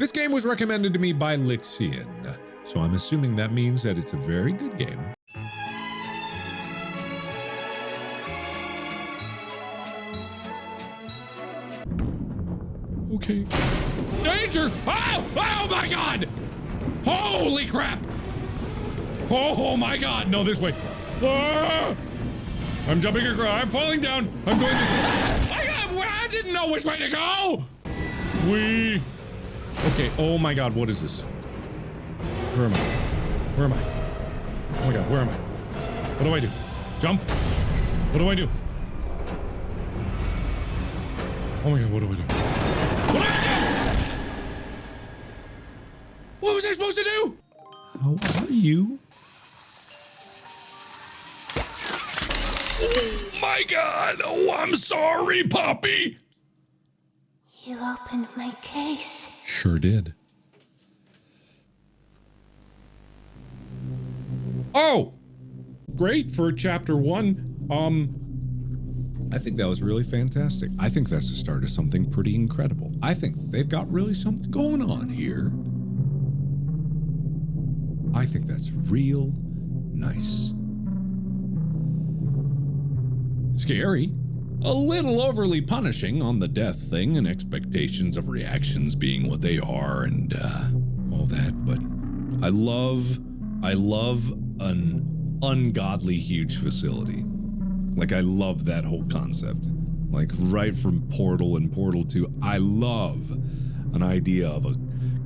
This game was recommended to me by Lixian, so I'm assuming that means that it's a very good game. Okay. Danger! Oh! Oh my god! Holy crap! Oh my god! No, this way. Ah! I'm jumping across. I'm falling down. I'm going to... I didn't know which way to go! Okay, oh my god, what is this? Where am I? Where am I? Oh my god, where am I? What do I do? Jump? What do I do? Oh my god, what do I do? What do I do? What was I supposed to do? How are you? Oh my god! Oh, I'm sorry, Poppy! You opened my case. Sure did. Oh! Great for chapter 1. I think that was really fantastic. I think that's the start of something pretty incredible. I think they've got really something going on here. I think that's real nice. Scary. A little overly punishing on the death thing and expectations of reactions being what they are and all that, but I love an ungodly huge facility. Like, I love that whole concept. Like, right from Portal and Portal 2, I love an idea of a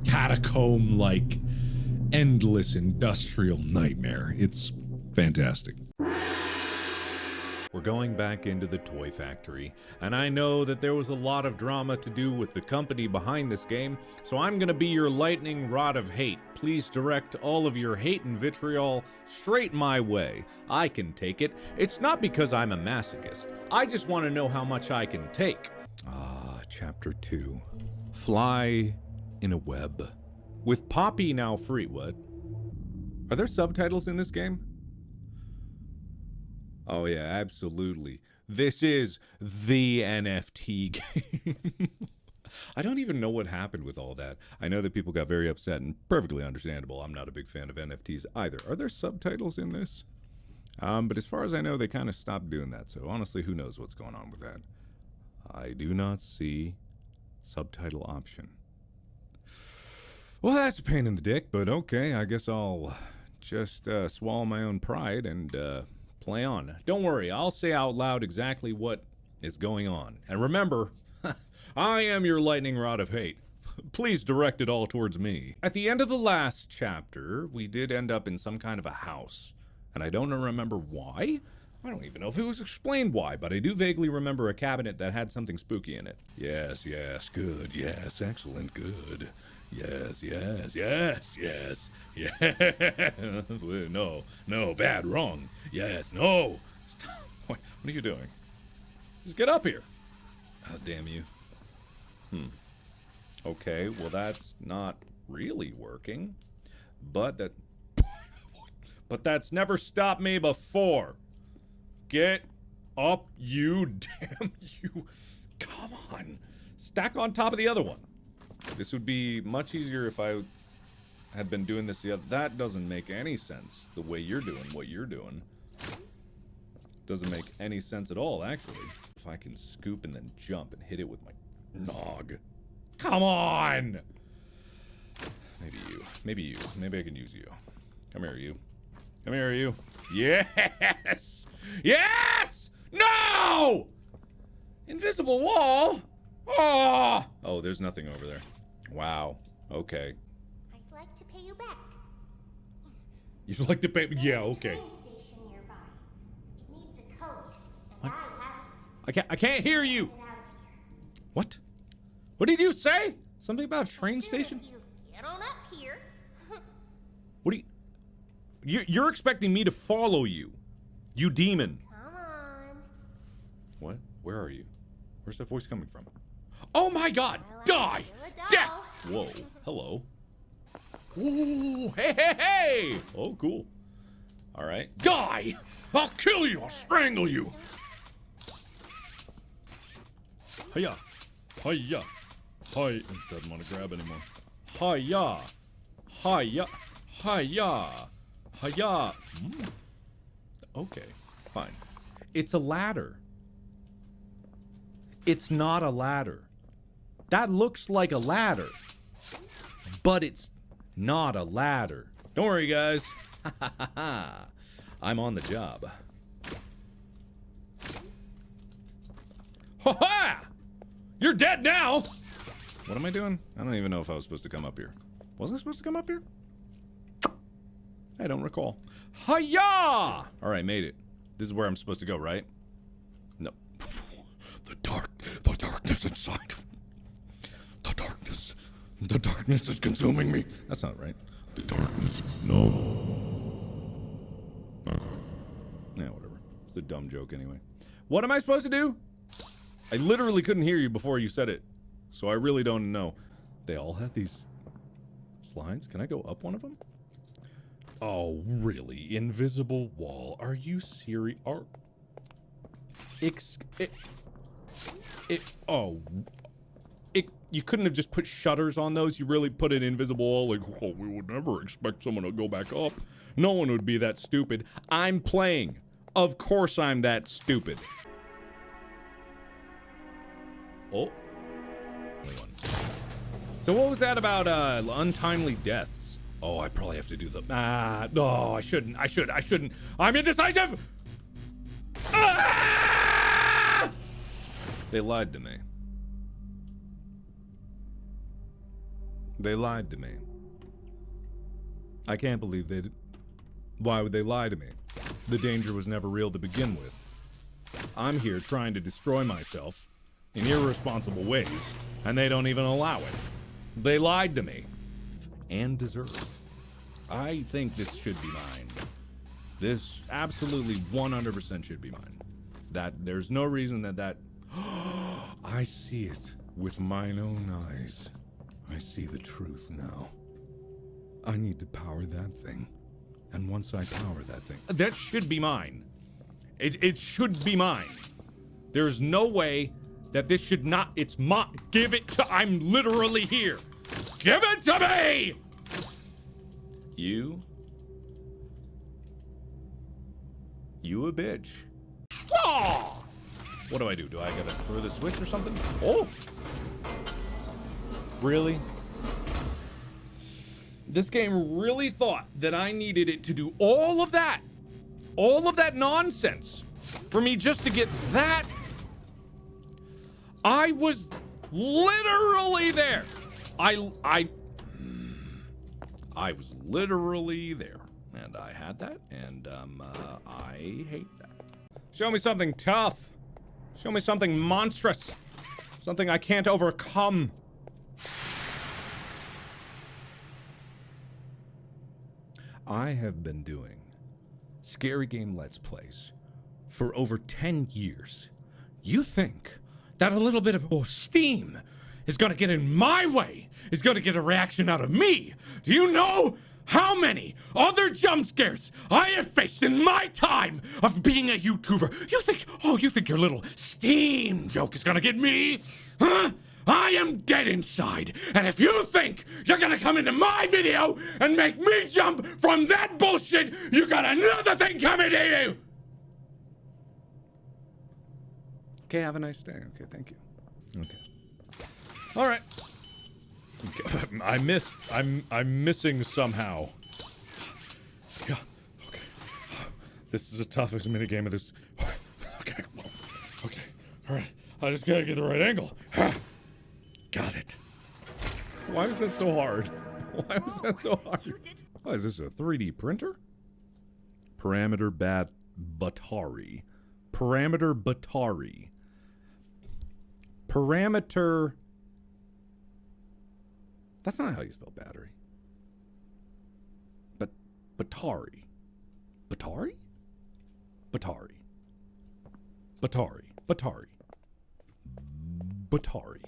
catacomb-like endless industrial nightmare. It's fantastic. We're going back into the toy factory, and I know that there was a lot of drama to do with the company behind this game, so I'm gonna be your lightning rod of hate. Please direct all of your hate and vitriol straight my way. I can take it. It's not because I'm a masochist. I just want to know how much I can take. Chapter 2. Fly in a web. With Poppy now free, what? Are there subtitles in this game? Oh yeah, absolutely. This is the NFT game. I don't even know what happened with all that. I know that people got very upset, and perfectly understandable. I'm not a big fan of NFTs either. Are there subtitles in this? But as far as I know, they kind of stopped doing that. So honestly, who knows what's going on with that? I do not see subtitle option. Well, that's a pain in the dick, but okay. I guess I'll just swallow my own pride and play on. Don't worry, I'll say out loud exactly what is going on. And remember, I am your lightning rod of hate. Please direct it all towards me. At the end of the last chapter, we did end up in some kind of a house. And I don't remember why. I don't even know if it was explained why, but I do vaguely remember a cabinet that had something spooky in it. Yes, yes, good, yes, excellent, good. Yes, yes, yes, yes, yes. No, no, bad, wrong. Yes, no. Stop. What are you doing? Just get up here. Oh, damn you. Okay, well that's not really working. But that's never stopped me before. Get up, you damn you. Come on. Stack on top of the other one. This would be much easier if I had been doing this the other. That doesn't make any sense, the way you're doing what you're doing. Doesn't make any sense at all, actually. If I can scoop and then jump and hit it with my nog. Come on! Maybe you. Maybe you. Maybe I can use you. Come here, you. Come here, you. Yes! Yes! No! Invisible wall? Oh! Oh, there's nothing over there. Wow. Okay. I'd like to pay you back. You'd like to pay me? Yeah, okay. Train station nearby. It needs a code, and I have it. I can't hear you. Get out of here. What? What did you say? Something about a train As soon station? as you get on up here. What do you're expecting me to follow you? You demon. Come on. What? Where are you? Where's that voice coming from? Oh my god! I like Die! you a doll. Death! Whoa. Hello. Ooh, hey, hey, hey! Oh, cool. Alright. Die! I'll kill you! I'll strangle you! Hiya! Hiya! Hi! Doesn't want to grab anymore. Hiya. Hiya. Hiya. Hiya. Okay, fine. It's a ladder. It's not a ladder. That looks like a ladder, but it's not a ladder. Don't worry, guys. I'm on the job. Ha ha! You're dead now! What am I doing? I don't even know if I was supposed to come up here. Was I supposed to come up here? I don't recall. Hiya! Alright, made it. This is where I'm supposed to go, right? No. The darkness inside. The darkness is consuming me. That's not right. The darkness. No. Yeah, whatever. It's a dumb joke anyway. What am I supposed to do? I literally couldn't hear you before you said it. So I really don't know. They all have these slides. Can I go up one of them? Oh, really? Invisible wall. Are you serious? You couldn't have just put shutters on those. You really put an invisible wall. Like, oh, we would never expect someone to go back up. No one would be that stupid. I'm playing. Of course I'm that stupid. Oh. So what was that about untimely deaths? Oh, I probably have to do the... no, I shouldn't. I shouldn't. I'm indecisive! Ah! They lied to me. They lied to me. I can't believe they did. Why would they lie to me? The danger was never real to begin with. I'm here trying to destroy myself in irresponsible ways, and they don't even allow it. They lied to me. And deserve. I think this should be mine. This absolutely 100% should be mine. There's no reason that I see it with mine own eyes. I see the truth now. I need to power that thing. And once I power that thing, that should be mine. It should be mine. There's no way that this should not, it's mine. Give it to, I'm literally here. Give it to me! You a bitch. Oh! What do I do? Do I gotta throw the switch or something? Oh! Really? This game really thought that I needed it to do all of that nonsense for me just to get that. I was literally there. I was literally there, and I had that, and I hate that. Show me something tough. Show me something monstrous. Something I can't overcome. I have been doing Scary Game Let's Plays for over 10 years. You think that a little bit of steam is gonna get in my way, is gonna get a reaction out of me? Do you know how many other jump scares I have faced in my time of being a YouTuber? You think your little steam joke is gonna get me? Huh? I am dead inside, and if you think you're gonna come into my video and make me jump from that bullshit, you got another thing coming to you! Okay, have a nice day. Okay, thank you. Okay. All right. Okay. I'm missing somehow. Yeah. Okay. This is the toughest minigame of this. Okay. Okay. All right. I just gotta get the right angle. Got it. Why was that so hard? Why was that so hard? Oh, is this a 3D printer? Parameter Batari. Parameter Batari. Parameter. That's not how you spell battery. But Batari. Batari? Batari. Batari. Batari. Batari.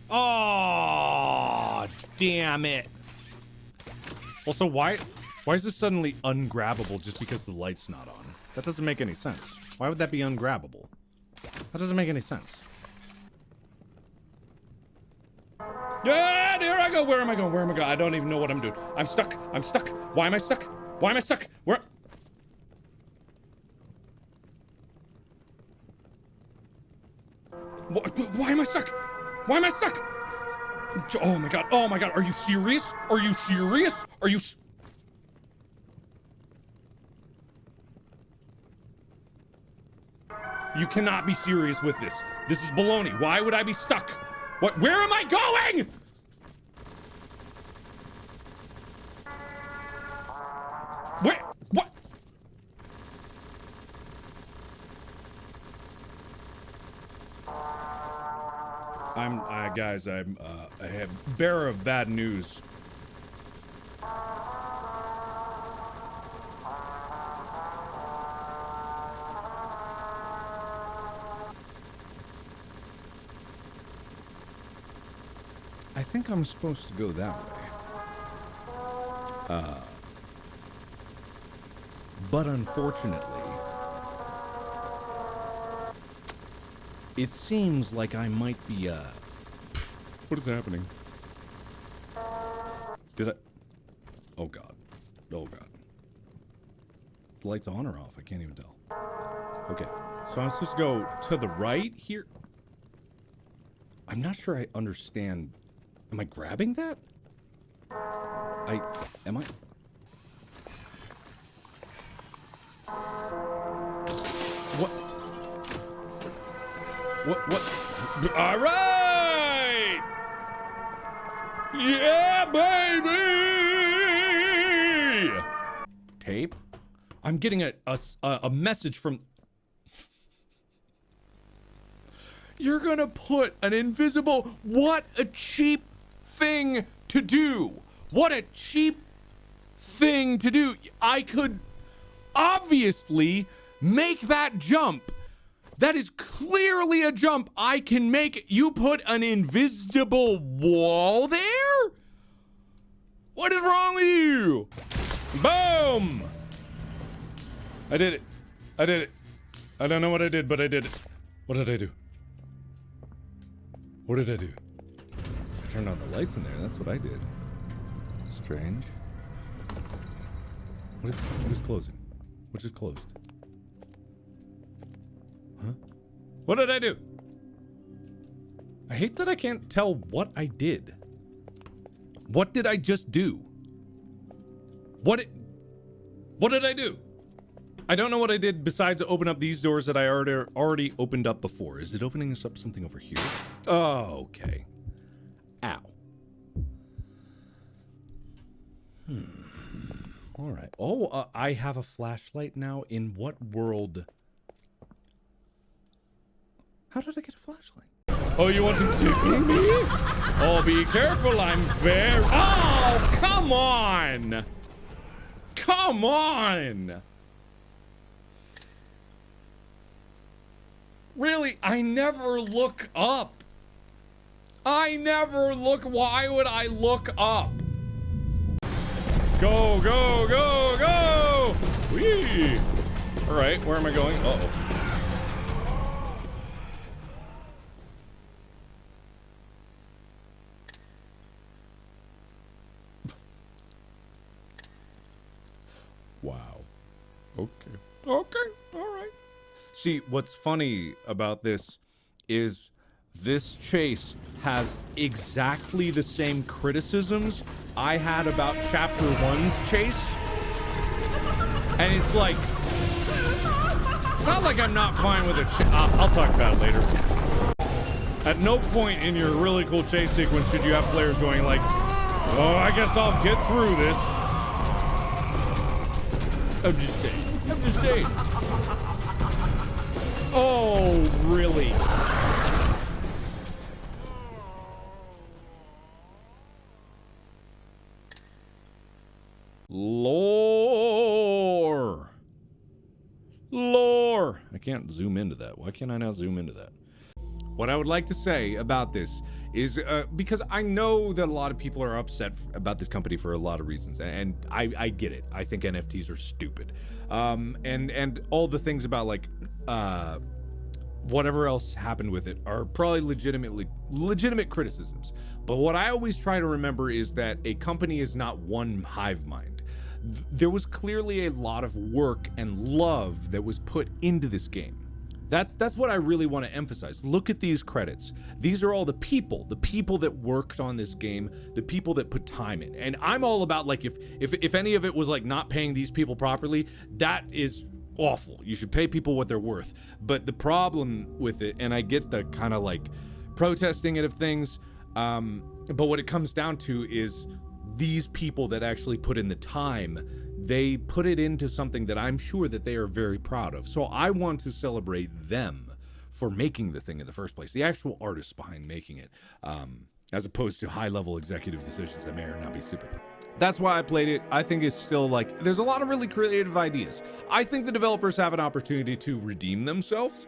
Oh, damn it. Also, why is this suddenly ungrabbable just because the light's not on? That doesn't make any sense. Why would that be ungrabbable? That doesn't make any sense. Yeah, there I go. Where am I going? Where am I going? I don't even know what I'm doing. I'm stuck. I'm stuck. Why am I stuck? Why am I stuck? Where? Why am I stuck? Why am I stuck? Oh my god. Oh my god. Are you serious? Are you serious? Are you... You cannot be serious with this. This is baloney. Why would I be stuck? What? Where am I going? Where? What? Guys, I have bearer of bad news. I think I'm supposed to go that way. But unfortunately, it seems like I might be, What is happening? Did I... Oh god. Oh god. The light's on or off? I can't even tell. Okay. So I'm supposed to go to the right here? I'm not sure I understand. Am I grabbing that? Am I? What? All right! Yeah, baby! Tape? I'm getting a message from... You're gonna put an invisible... What a cheap thing to do! What a cheap thing to do! I could obviously make that jump. That is clearly a jump I can make. You put an invisible wall there? What is wrong with you? Boom! I did it. I did it. I don't know what I did, but I did it. What did I do? What did I do? I turned on the lights in there. That's what I did. Strange. What is closing? What is closed? Huh? What did I do? I hate that I can't tell what I did. What did I just do? What did I do? I don't know what I did besides open up these doors that I already opened up before. Is it opening us up something over here? Oh, okay. Ow. All right. Oh, I have a flashlight now. In what world? How did I get a flashlight? Oh, you want to tickle me? Oh, be careful. I'm very... Oh, come on. Come on. Really? I never look up. I never look. Why would I look up? Go, go, go, go! Whee! All right, where am I going? Uh-oh. Wow. Okay. Okay. All right. See, what's funny about this is this chase has exactly the same criticisms I had about Chapter 1's chase. And it's like, it's not like I'm not fine with it. I'll talk about it later. At no point in your really cool chase sequence should you have players going like, oh, I guess I'll get through this. I'm just saying. I'm just saying. Oh, really? Lore. I can't zoom into that. Why can't I not zoom into that? What I would like to say about this is because I know that a lot of people are upset about this company for a lot of reasons, and I get it. I think NFTs are stupid, and all the things about like whatever else happened with it are probably legitimate criticisms. But what I always try to remember is that a company is not one hive mind. There was clearly a lot of work and love that was put into this game. That's what I really want to emphasize. Look at these credits. These are all the people that worked on this game, the people that put time in. And I'm all about, like, if any of it was like not paying these people properly, that is awful. You should pay people what they're worth. But the problem with it, and I get the kind of like protesting it of things, but what it comes down to is these people that actually put in the time, they put it into something that I'm sure that they are very proud of. So I want to celebrate them for making the thing in the first place, the actual artists behind making it, as opposed to high-level executive decisions that may or not be stupid. That's why I played it. I think it's still like, there's a lot of really creative ideas. I think the developers have an opportunity to redeem themselves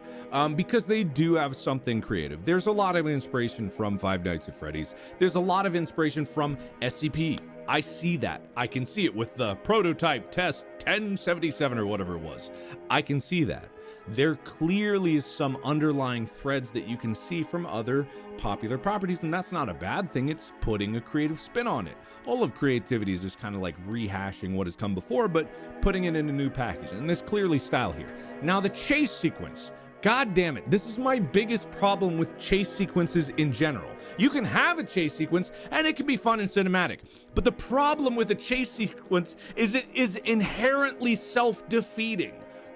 because they do have something creative. There's a lot of inspiration from Five Nights at Freddy's. There's a lot of inspiration from SCP. I see that. I can see it with the prototype test 1077 or whatever it was. I can see that. There clearly is some underlying threads that you can see from other popular properties, and that's not a bad thing. It's putting a creative spin on it. All of creativity is just kind of like rehashing what has come before, but putting it in a new package, and there's clearly style here. Now, the chase sequence. God damn it, this is my biggest problem with chase sequences in general. You can have a chase sequence and it can be fun and cinematic, but the problem with a chase sequence is it is inherently self-defeating.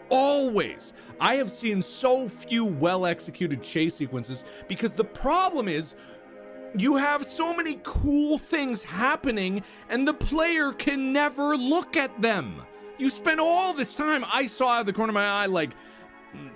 Always. I have seen so few well-executed chase sequences because the problem is you have so many cool things happening and the player can never look at them. You spend all this time, I saw out of the corner of my eye like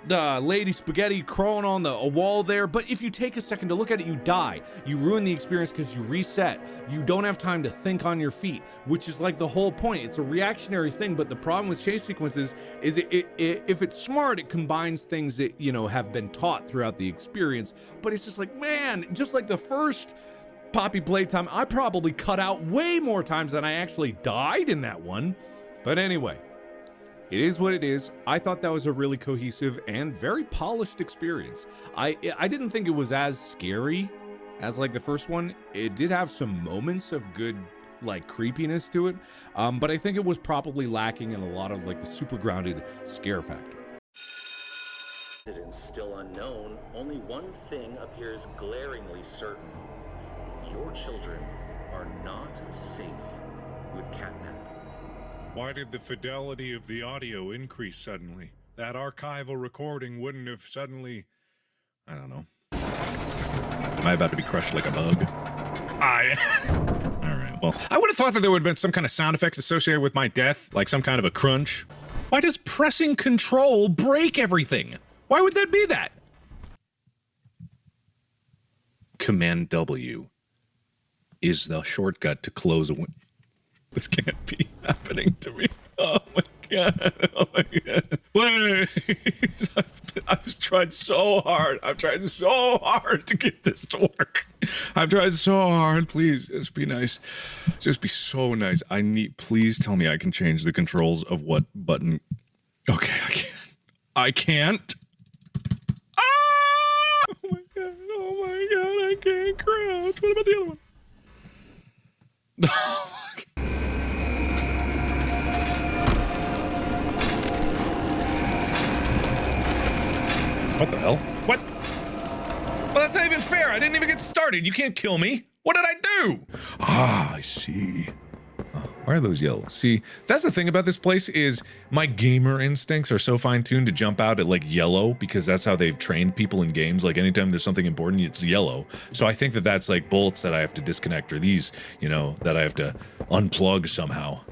the Lady Spaghetti crawling on a wall there, but if you take a second to look at it, you die. You ruin the experience because you reset. You don't have time to think on your feet, which is like the whole point. It's a reactionary thing, but the problem with chase sequences is if it's smart, it combines things that, you know, have been taught throughout the experience, but it's just like, man, just like the first Poppy Playtime, I probably cut out way more times than I actually died in that one. But anyway, it is what it is. I thought that was a really cohesive and very polished experience. I didn't think it was as scary as like the first one. It did have some moments of good like creepiness to it, but I think it was probably lacking in a lot of like the super grounded scare factor. Still unknown, only one thing appears glaringly certain. Your children are not safe with catnap. Why did the fidelity of the audio increase suddenly? That archival recording wouldn't have suddenly... I don't know. Am I about to be crushed like a bug? Alright, well, I would have thought that there would have been some kind of sound effects associated with my death, like some kind of a crunch. Why does pressing control break everything? Why would that be that? Command W is the shortcut to close a window. This can't be happening to me. Oh my god. Oh my god. Please. I've tried so hard. I've tried so hard to get this to work. I've tried so hard. Please, just be nice. Just be so nice. Please tell me I can change the controls of what button. Okay, I can't. I can't. Ah! Oh my god. Oh my god. I can't crouch. What about the other one? What the hell? What? Well, that's not even fair. I didn't even get started. You can't kill me. What did I do? Ah, I see. Why are those yellow? See, that's the thing about this place is my gamer instincts are so fine-tuned to jump out at like yellow because that's how they've trained people in games. Like anytime there's something important, it's yellow. So I think that that's like bolts that I have to disconnect or these, you know, that I have to unplug somehow.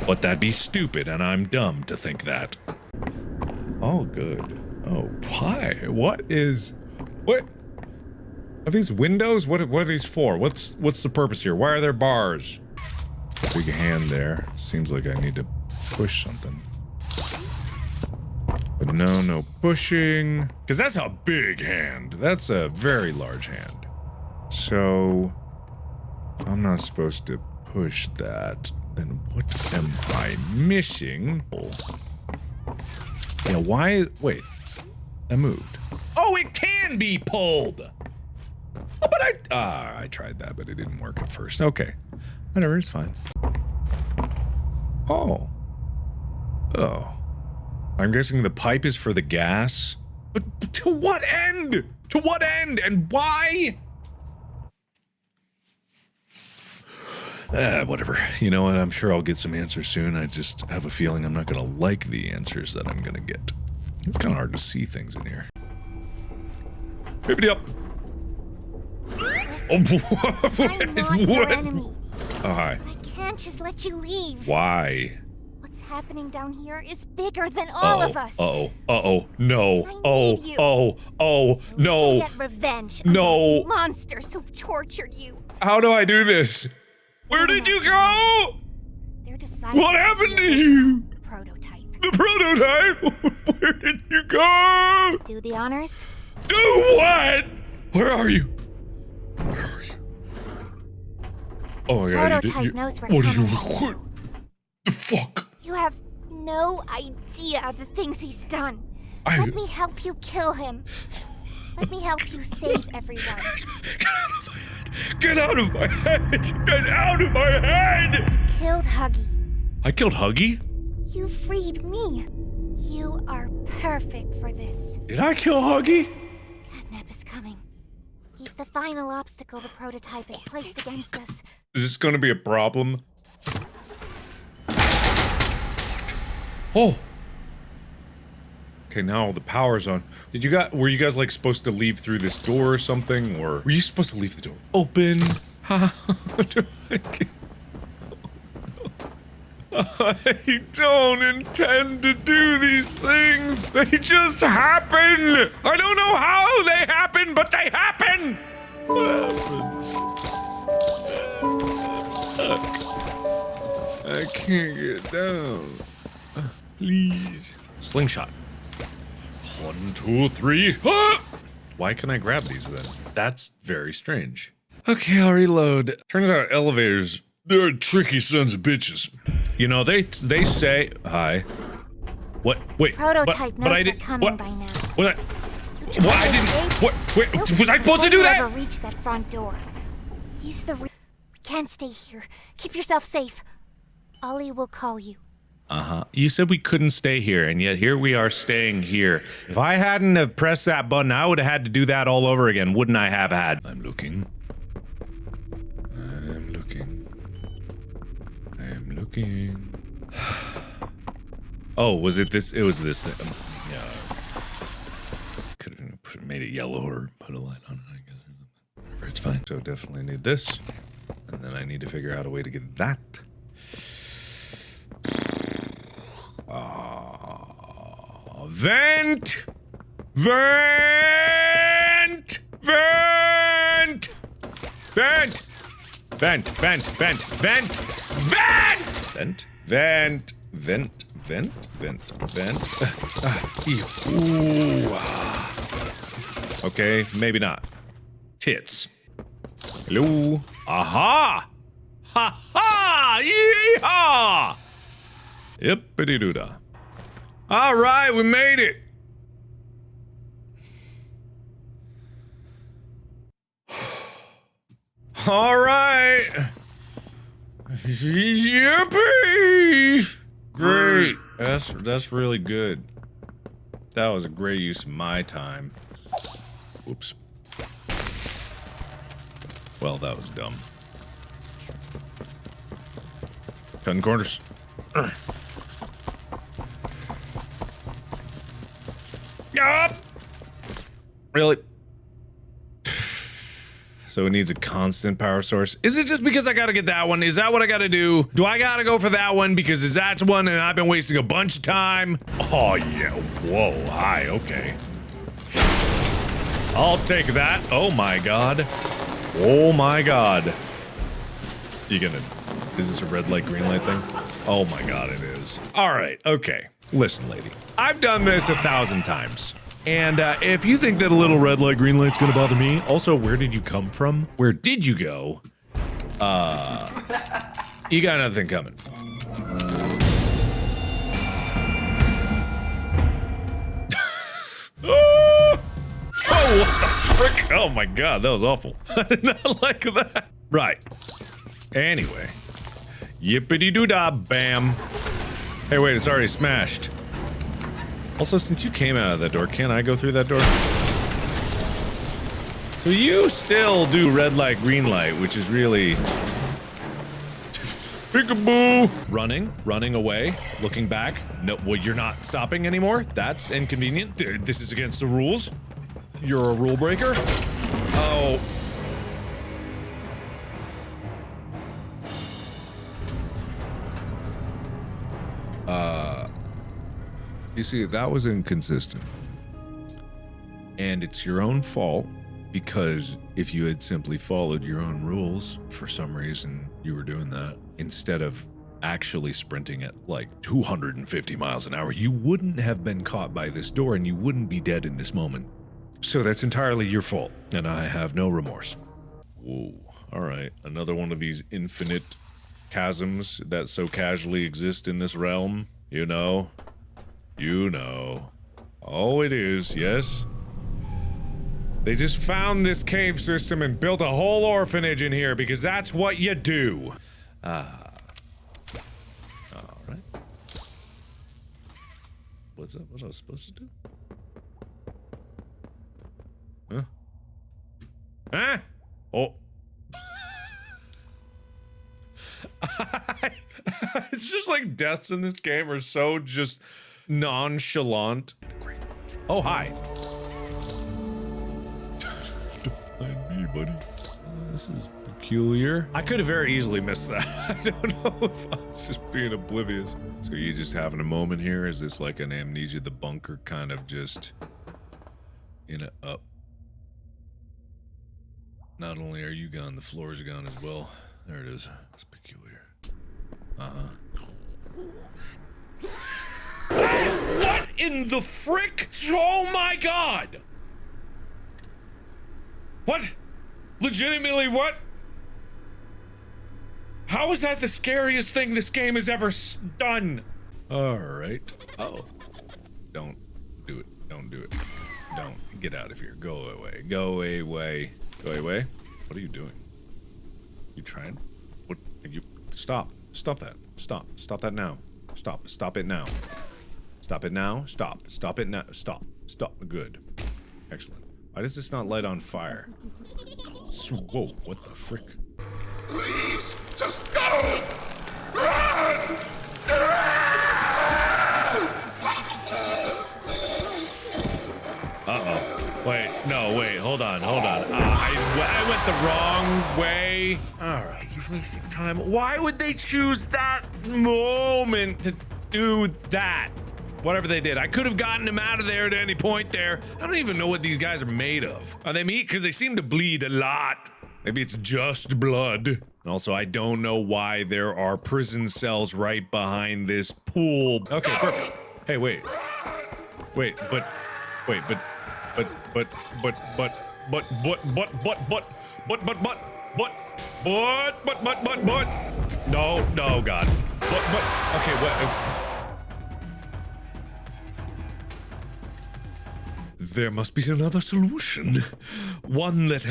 But that'd be stupid and I'm dumb to think that. Oh, good. Oh, why? What? Are these windows? What are these for? What's the purpose here? Why are there bars? Big hand there. Seems like I need to push something. But no pushing. Because that's a big hand. That's a very large hand. So, if I'm not supposed to push that, then what am I missing? Yeah, why? Wait. I moved. Oh, it can be pulled! Oh, but I tried that, but it didn't work at first. Okay. Whatever, it's fine. Oh. Oh. I'm guessing the pipe is for the gas? But to what end? To what end? And why? Whatever. You know what? I'm sure I'll get some answers soon. I just have a feeling I'm not gonna like the answers that I'm gonna get. It's kind of hard to see things in here. Bippity up. Listen, I'm not your enemy. Oh, hi. But I can't just let you leave. Why? What's happening down here is bigger than all of us. No. Oh, need you. no. You can get revenge on No. those monsters who've tortured you. How do I do this? Where did you go? They're deciding What happened to you? prototype. The prototype? Where did you go? Do the honors? Do what? Where are you? Where are you? Oh my god. Prototype knows we're What are you? coming. What the fuck? You have no idea the things he's done. I- Let me help you kill him. Let me help you save everyone. Get out of my head! Get out of my head! Killed Huggy. I killed Huggy? You freed me. You are perfect for this. Did I kill Huggy? Catnap is coming. He's the final obstacle the prototype has placed against us. Is this gonna be a problem? Oh! Okay, now the power's on. Were you guys like supposed to leave through this door or something? Or were you supposed to leave the door open? How do I get... I don't intend to do these things. They just happen. I don't know how they happen, but they happen. What happened? I'm stuck. I can't get down. Please. Slingshot. 1, 2, 3. Ah! Why can I grab these then? That's very strange. Okay, I'll reload. Turns out elevators, they're tricky sons of bitches. You know, they say, hi. What? Wait. Prototype knows I we're didn't. coming What? by now. What? You What? tried I to didn't. escape? What? Wait. Nope. Was I supposed to do We'll that? never reach that front door. He's the We can't stay here. Keep yourself safe. Ollie will call you. You said we couldn't stay here, and yet here we are staying here. If I hadn't have pressed that button, I would have had to do that all over again, wouldn't I have had? I'm looking. I'm looking. I'm looking. Oh, was it this? It was this thing. Yeah. Could have made it yellow or put a light on it, I guess. Whatever, it's fine. So definitely need this. And then I need to figure out a way to get that. Vent! Vent! Vent! Vent! Vent! Vent! Vent! Vent! Vent! Vent! Vent! Vent! Vent! Vent! Ooh. Okay, maybe not. Tits. Hello? Aha! Ha ha! Yeehaw! Yippity-doo-dah. All right, we made it. All right. Yippee! Great. That's really good. That was a great use of my time. Whoops. Well, that was dumb. Cutting corners. Yup! Really? So it needs a constant power source. Is it just because I gotta get that one? Is that what I gotta do? Do I gotta go for that one because that's one and I've been wasting a bunch of time? Oh yeah, whoa, hi, okay. I'll take that. Oh my god. Oh my god. You gonna, is this a red light, green light thing? Oh my god, it is. All right, okay. Listen, lady. I've done this 1,000 times. And if you think that a little red light, green light's gonna bother me, also, where did you come from? Where did you go? You got nothing coming. Oh, what the frick? Oh my god, that was awful. I did not like that. Right. Anyway. Yippity-doo-dah, bam. Hey, wait, it's already smashed. Also, since you came out of that door, can't I go through that door? So you still do red light, green light, which is really... Peekaboo! Running away, looking back. No, well, you're not stopping anymore? That's inconvenient. This is against the rules. You're a rule breaker? Oh. You see, that was inconsistent. And it's your own fault, because if you had simply followed your own rules, for some reason you were doing that, instead of actually sprinting at like 250 miles an hour, you wouldn't have been caught by this door and you wouldn't be dead in this moment. So that's entirely your fault, and I have no remorse. Whoa, alright, another one of these infinite chasms that so casually exist in this realm, you know? You know. Oh, it is, yes? They just found this cave system and built a whole orphanage in here because that's what you do. Alright. What's that? What I was supposed to do? Huh? Huh? Oh. It's just like deaths in this game are so just nonchalant. Oh, hi. Don't mind me, buddy. This is peculiar. I could have very easily missed that. I don't know if I was just being oblivious. So you just having a moment here? Is this like an Amnesia the Bunker kind of just in a up? Not only are you gone, the floor is gone as well. There it is. It's peculiar. What in the frick? Oh my god! What? Legitimately what? How is that the scariest thing this game has ever done? Alright. Oh. Don't do it. Don't do it. Don't. Get out of here. Go away. Go away. Go away. What are you doing? You trying? What? You stop. Stop that. Stop. Stop that now. Stop. Stop it now. Stop it now. Stop. Stop it now. Stop. Stop. Good. Excellent. Why does this not light on fire? Whoa, what the frick? Please, just go! Run! Uh-oh. Wait, no, wait, hold on. I went the wrong way. Alright, you're wasting time. Why would they choose that moment to do that? Whatever they did. I could have gotten him out of there at any point there. I don't even know what these guys are made of. Are they meat? Because they seem to bleed a lot. Maybe it's just blood. And also, I don't know why there are prison cells right behind this pool. Okay, perfect. Hey, wait. Wait, but. No, God. Okay, what? There must be another solution. One that,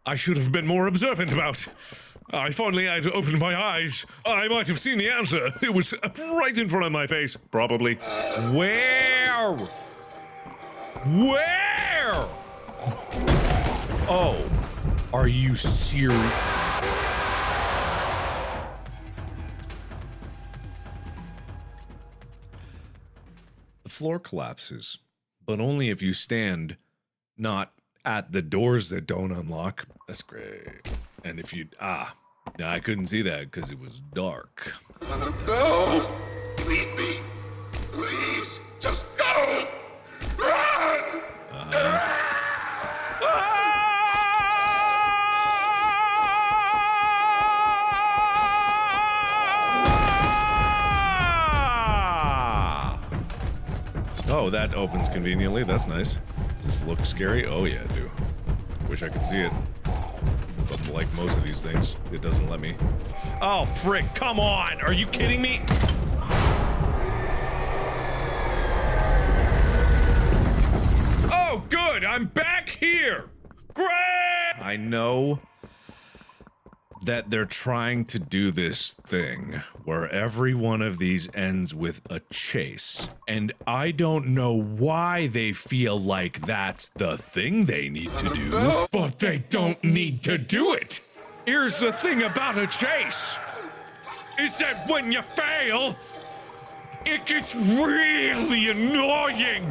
I should have been more observant about. If only I'd opened my eyes, I might have seen the answer. It was right in front of my face. Probably. Where? Where? Oh. Are you serious? The floor collapses. But only if you stand not at the doors that don't unlock. That's great. And if you, I couldn't see that because it was dark. No! Leave me! Please! Just go! Run! Oh, that opens conveniently. That's nice. Does this look scary? Oh yeah, I do. Wish I could see it. But like most of these things, it doesn't let me. Oh, frick, come on! Are you kidding me? Oh, good! I'm back here! Great! I know that they're trying to do this thing where every one of these ends with a chase. And I don't know why they feel like that's the thing they need to do, but they don't need to do it. Here's the thing about a chase, is that when you fail, it gets really annoying.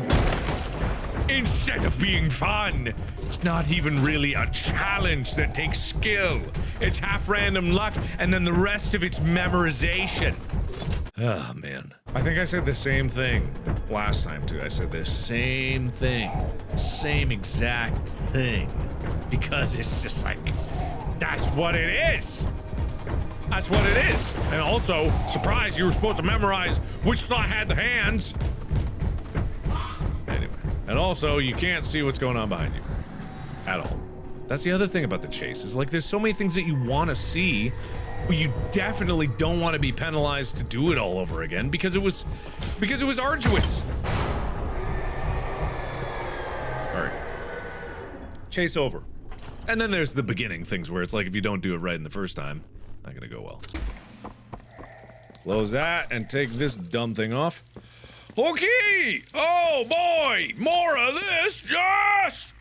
Instead of being fun, it's not even really a challenge that takes skill. It's half random luck, and then the rest of it's memorization. Oh, man. I think I said the same thing last time, too. I said the same thing. Same exact thing. Because it's just like, that's what it is. That's what it is. And also, surprise, you were supposed to memorize which slot had the hands. Anyway. And also, you can't see what's going on behind you. At all. That's the other thing about the chase, is like there's so many things that you want to see, but you definitely don't want to be penalized to do it all over again because it was arduous. Alright. Chase over. And then there's the beginning things where it's like if you don't do it right in the first time, not gonna go well. Close that and take this dumb thing off. Okay! Oh boy! More of this! Yes!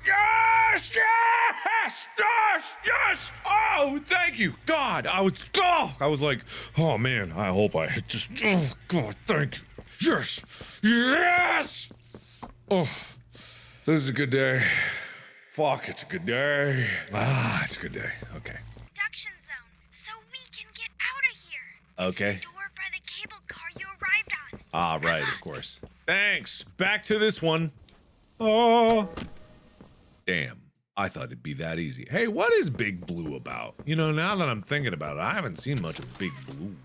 Yes! Yes! Yes! Yes! Oh, thank you! God, I was like, oh man, I hope I just, oh God, thank you. Yes! Yes! Oh, this is a good day. Fuck, it's a good day. Ah, it's a good day. Okay. Production zone, so we can get out of here. Okay. Door by the cable car you arrived on. Ah, right, of course. Thanks. Back to this one. Oh. Damn. I thought it'd be that easy. Hey, what is Big Blue about? You know, now that I'm thinking about it, I haven't seen much of Big Blue.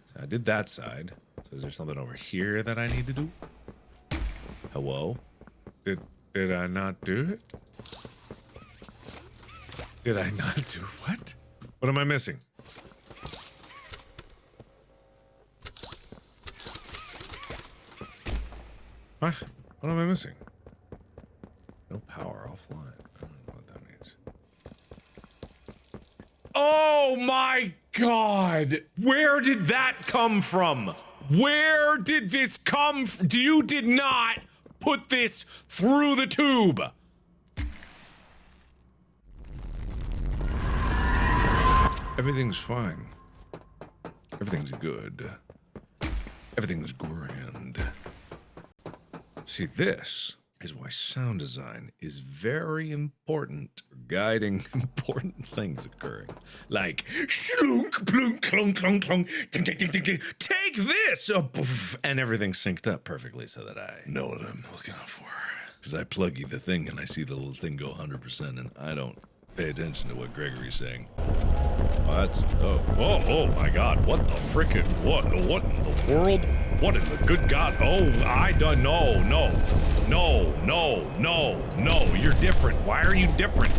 So I did that side. So is there something over here that I need to do? Hello? Did I not do it? Did I not do what? What am I missing? What? What am I missing? No power offline. I don't know what that means. Oh my God! Where did that come from? Where did this come from? You did not put this through the tube. Everything's fine. Everything's good. Everything's grand. See, this is why sound design is very important for guiding important things occurring. Like, slunk, plunk, clunk, clunk, clunk, ting, ting, ting, ting, ting, take this! Oh, poof, and everything's synced up perfectly so that I know what I'm looking out for. Because I plug you the thing and I see the little thing go 100% and I don't pay attention to what Gregory's saying. Oh, that's, oh my God, what the frickin', what in the world? What in the good God? Oh, no, you're different. Why are you different?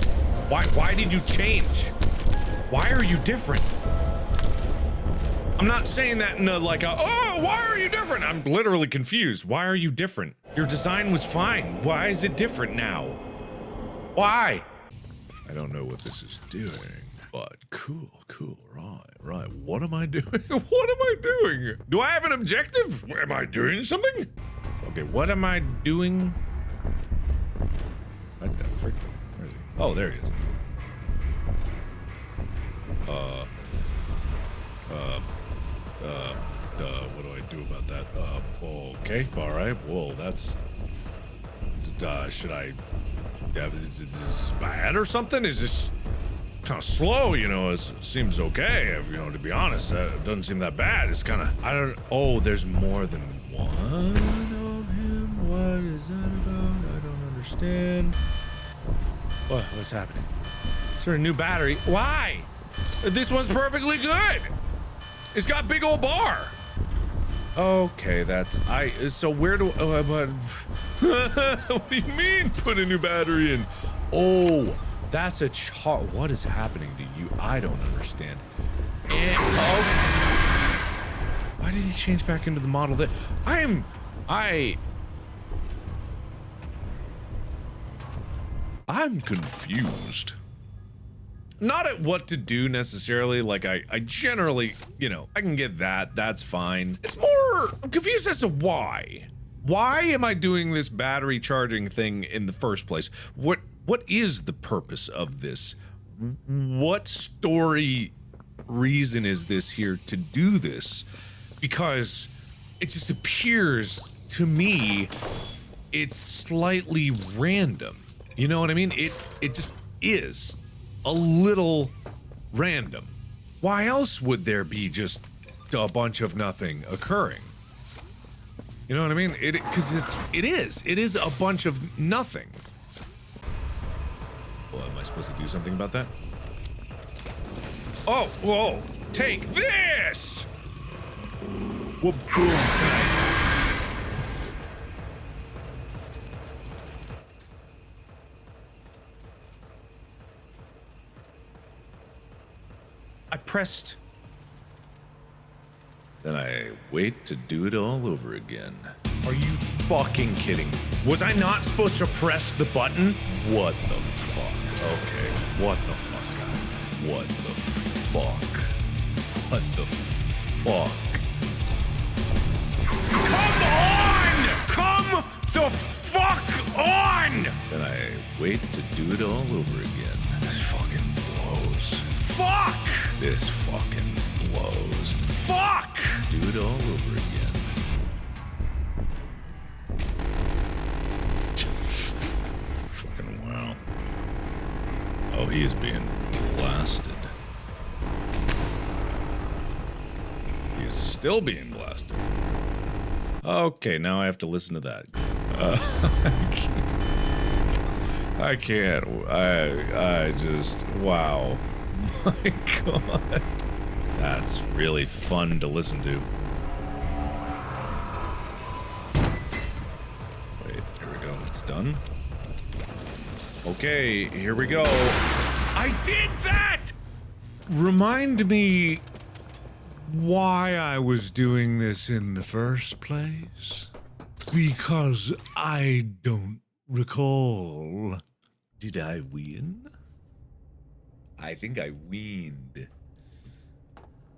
Why did you change? Why are you different? I'm not saying that in a, like a, oh, why are you different? I'm literally confused. Why are you different? Your design was fine. Why is it different now? Why? I don't know what this is doing, but cool, right. What am I doing? What am I doing? Do I have an objective? Am I doing something? Okay, what am I doing? What the frick? Where is he? Oh, there he is. What do I do about that? Okay, alright, whoa, that's... should I... Yeah, is this bad or something? Is this kind of slow, you know? It seems okay, if, you know, to be honest. It doesn't seem that bad. It's kind of... I don't... Oh, there's more than one of him? What is that about? I don't understand. What's happening? Is there a new battery? Why? This one's perfectly good! It's got big old bar! Okay, that's... So where do... but... What do you mean, put a new battery in? Oh, that's a what is happening to you? I don't understand. And, why did he change back into the model that... I'm confused. Not at what to do necessarily, like I generally, you know, I can get that, that's fine. It's more, I'm confused as to why. Why am I doing this battery charging thing in the first place? What is the purpose of this? What story reason is this here to do this? Because it just appears to me it's slightly random. You know what I mean? It just is a little random. Why else would there be just a bunch of nothing occurring? You know what I mean? Because it is a bunch of nothing. Well, am I supposed to do something about that? Oh, whoa! Take this! Whoop, boom, I pressed. Then I wait to do it all over again. Are you fucking kidding me? Was I not supposed to press the button? What the fuck? Okay. What the fuck, guys? What the fuck? What the fuck? Come on! Come the fuck on! Then I wait to do it all over again. This fucking blows. Fuck! This fucking blows. Fuck! Do it all over again. Fucking wow. Oh, he is being blasted. He is still being blasted. Okay, now I have to listen to that. I can't. I just, wow. My God. That's really fun to listen to. Wait, here we go. It's done. Okay, here we go. I did that! Remind me why I was doing this in the first place? Because I don't recall. Did I win? I think I weaned.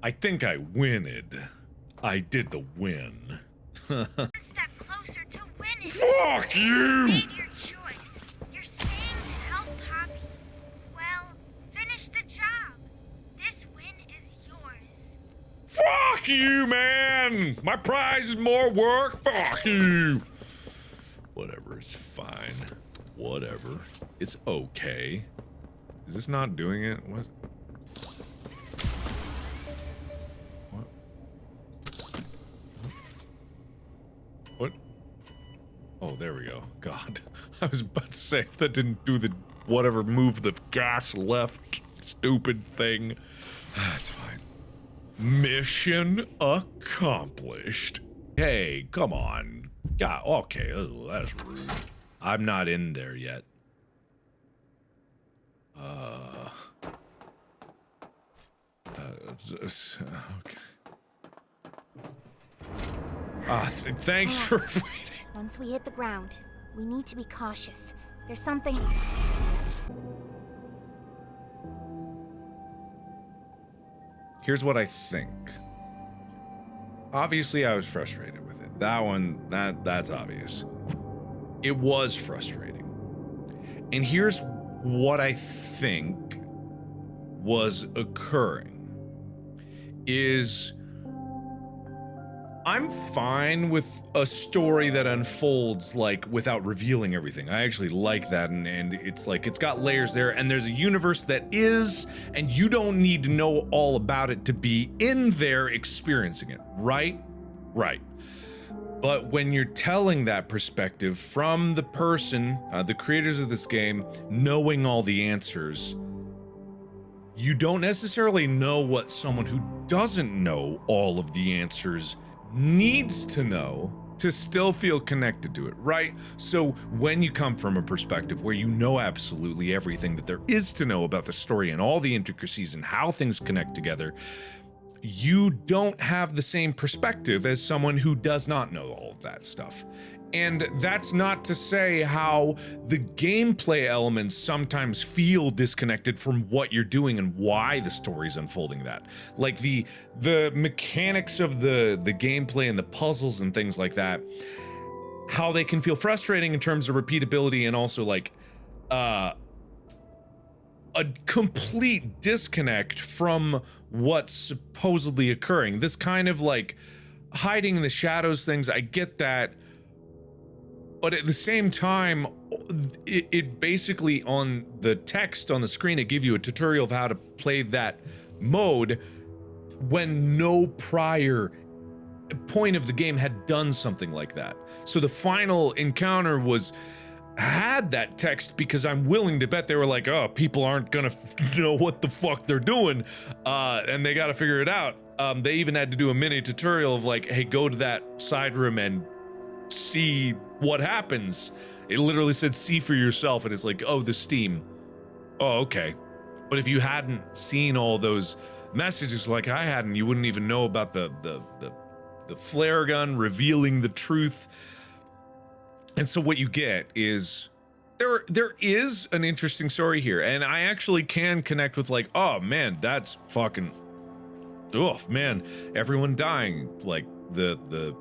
I think I winned. I did the win. One step closer to winning. Fuck you! You made your choice. You're staying to help Poppy. Well, finish the job. This win is yours. Fuck you, man! My prize is more work. Fuck you! Whatever, it's fine. Whatever. It's okay. Is this not doing it? What? What? Oh, there we go. God. I was about to say, if that didn't do the whatever move the gas left stupid thing. It's fine. Mission accomplished. Hey, come on. Yeah, okay, that's rude. I'm not in there yet. Okay. Thanks for waiting. Once we hit the ground, we need to be cautious. There's something... Here's what I think. Obviously, I was frustrated with it. That one, that's obvious. It was frustrating. And here's what I think was occurring. Is I'm fine with a story that unfolds, like, without revealing everything. I actually like that, and it's like, it's got layers there, and there's a universe that is, and you don't need to know all about it to be in there experiencing it, right? Right. But when you're telling that perspective from the person, the creators of this game, knowing all the answers, you don't necessarily know what someone who doesn't know all of the answers needs to know to still feel connected to it, right? So when you come from a perspective where you know absolutely everything that there is to know about the story and all the intricacies and how things connect together, you don't have the same perspective as someone who does not know all of that stuff. And that's not to say how the gameplay elements sometimes feel disconnected from what you're doing and why the story's unfolding that. Like the mechanics of the gameplay and the puzzles and things like that, how they can feel frustrating in terms of repeatability and also like a complete disconnect from what's supposedly occurring. This kind of like hiding in the shadows things, I get that. But at the same time, it basically on the text on the screen, it gives you a tutorial of how to play that mode when no prior point of the game had done something like that. So the final encounter had that text because I'm willing to bet they were like, oh, people aren't gonna know what the fuck they're doing, and they gotta figure it out. They even had to do a mini tutorial of like, hey, go to that side room and see what happens. It literally said see for yourself, and it's like, oh, the steam. Oh, okay. But if you hadn't seen all those messages like I hadn't, you wouldn't even know about the flare gun revealing the truth. And so what you get is there is an interesting story here, and I actually can connect with like, oh man, that's fucking, oh man, everyone dying, like the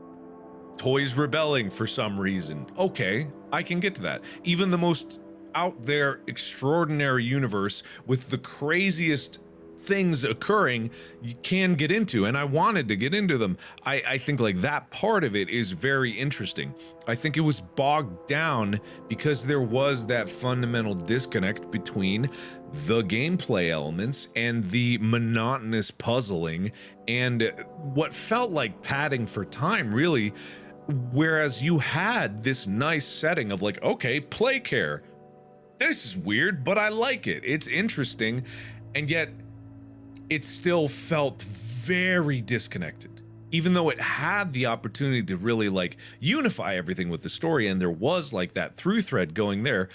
toys rebelling for some reason. Okay, I can get to that. Even the most out there extraordinary universe with the craziest things occurring, you can get into, and I wanted to get into them. I think like that part of it is very interesting. I think it was bogged down because there was that fundamental disconnect between the gameplay elements and the monotonous puzzling and what felt like padding for time, really. Whereas you had this nice setting of like, okay, play care. This is weird, but I like it. It's interesting, and yet it still felt very disconnected. Even though it had the opportunity to really like unify everything with the story, and there was like that through thread going there,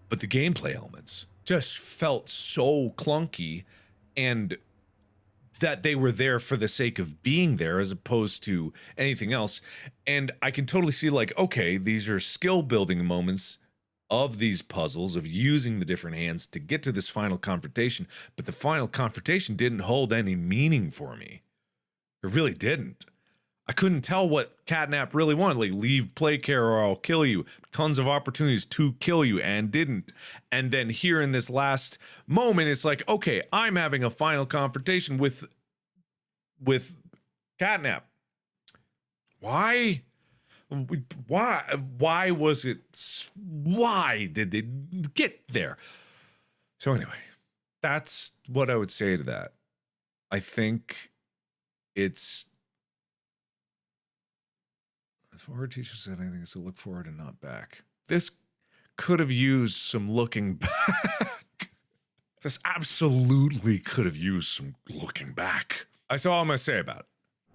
but the gameplay elements just felt so clunky, and that they were there for the sake of being there as opposed to anything else. And I can totally see like, okay, these are skill building moments of these puzzles, of using the different hands to get to this final confrontation, but the final confrontation didn't hold any meaning for me. It really didn't. I couldn't tell what Catnap really wanted, like leave play care or I'll kill you. Tons of opportunities to kill you and didn't. And then here in this last moment, it's like, okay, I'm having a final confrontation with Catnap. Why was it, why did they get there? So anyway, that's what I would say to that. I think it's, if our teacher said anything, it's to look forward and not back. This could have used some looking back. This absolutely could have used some looking back. That's all I'm gonna say about it.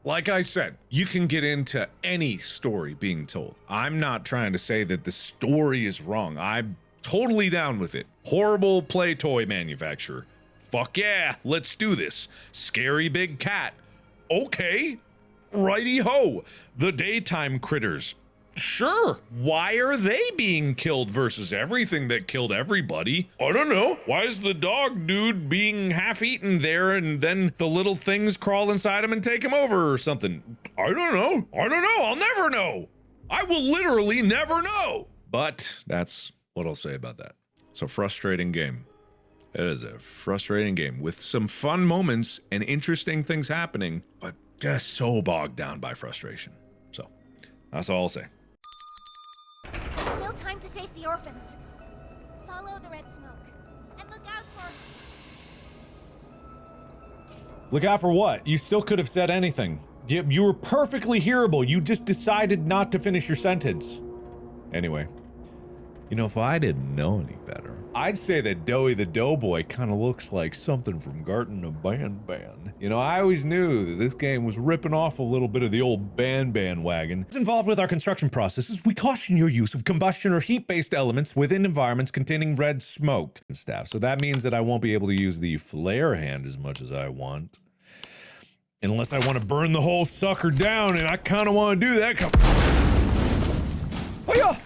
Like I said, you can get into any story being told. I'm not trying to say that the story is wrong. I'm totally down with it. Horrible play toy manufacturer. Fuck yeah, let's do this. Scary big cat. Okay, righty ho. The daytime critters. Sure, why are they being killed versus everything that killed everybody? I don't know. Why is the dog dude being half-eaten there and then the little things crawl inside him and take him over or something? I don't know. I'll never know. I will literally never know. But that's what I'll say about that. It's a frustrating game. It is a frustrating game with some fun moments and interesting things happening, but just so bogged down by frustration. So that's all I'll say. There's still time to save the orphans. Follow the red smoke. And look out for... Look out for what? You still could have said anything. You were perfectly hearable. You just decided not to finish your sentence. Anyway, you know, if I didn't know any better, I'd say that Doughy the Doughboy kind of looks like something from Garten of Ban. You know, I always knew that this game was ripping off a little bit of the old bandwagon. It's involved with our construction processes. We caution your use of combustion or heat-based elements within environments containing red smoke And stuff. So that means that I won't be able to use the flare hand as much as I want. Unless I want to burn the whole sucker down, and I kind of want to do that. Oh yeah.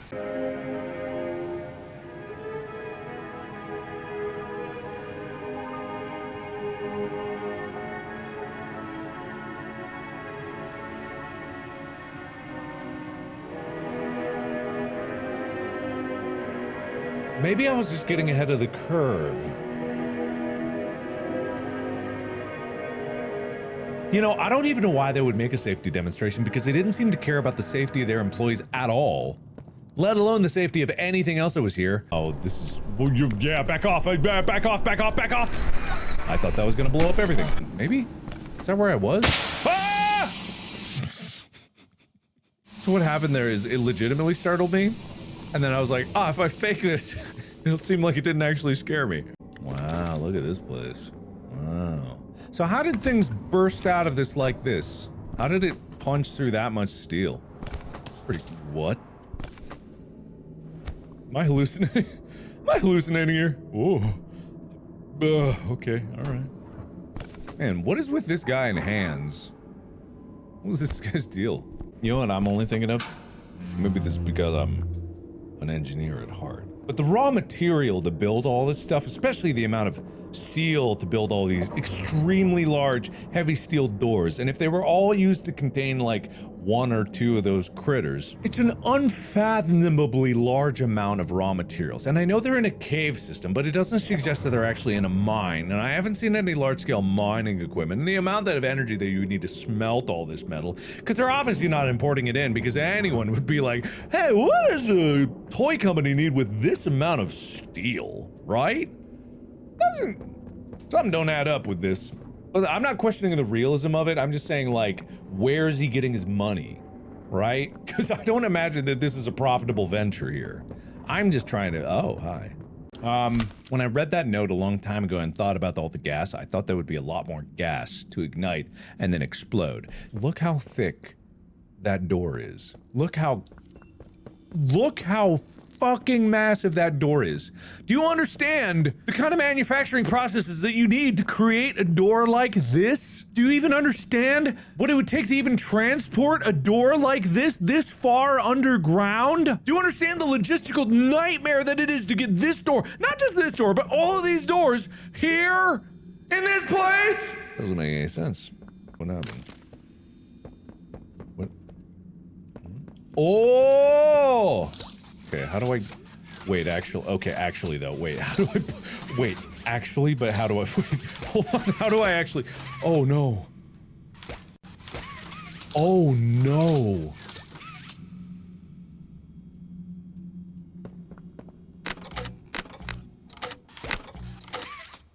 Maybe I was just getting ahead of the curve. You know, I don't even know why they would make a safety demonstration because they didn't seem to care about the safety of their employees at all. Let alone the safety of anything else that was here. Oh, this is, well, yeah, back off, back off, back off, back off. I thought that was gonna blow up everything. Maybe? Is that where I was? Ah! So what happened there is it legitimately startled me. And then I was like, ah, if I fake this, it'll seem like it didn't actually scare me. Wow, look at this place. Wow. So how did things burst out of this like this? How did it punch through that much steel? Pretty, what? Am I hallucinating? Am I hallucinating here? Whoa. Okay, alright. Man, what is with this guy in hands? What was this guy's deal? You know what I'm only thinking of? Maybe this is because I'm an engineer at heart. But the raw material to build all this stuff, especially the amount of steel to build all these extremely large, heavy steel doors, and if they were all used to contain like one or two of those critters, it's an unfathomably large amount of raw materials. And I know they're in a cave system, but it doesn't suggest that they're actually in a mine, and I haven't seen any large-scale mining equipment, and the amount of energy that you would need to smelt all this metal, because they're obviously not importing it in, because anyone would be like, hey, what does a toy company need with this amount of steel, right? Something don't add up with this. But I'm not questioning the realism of it, I'm just saying, like, where is he getting his money, right? Because I don't imagine that this is a profitable venture here. I'm just trying to, oh, hi. When I read that note a long time ago and thought about all the gas, I thought there would be a lot more gas to ignite and then explode. Look how thick that door is. Look how fucking massive that door is. Do you understand the kind of manufacturing processes that you need to create a door like this? Do you even understand what it would take to even transport a door like this far underground? Do you understand the logistical nightmare that it is to get this door, not just this door, but all of these doors here in this place? Doesn't make any sense. What happened? What? Oh! Okay, how do I, wait, actually though, wait, how do I, wait, actually, but how do I, wait, hold on, how do I actually, oh no. Oh no.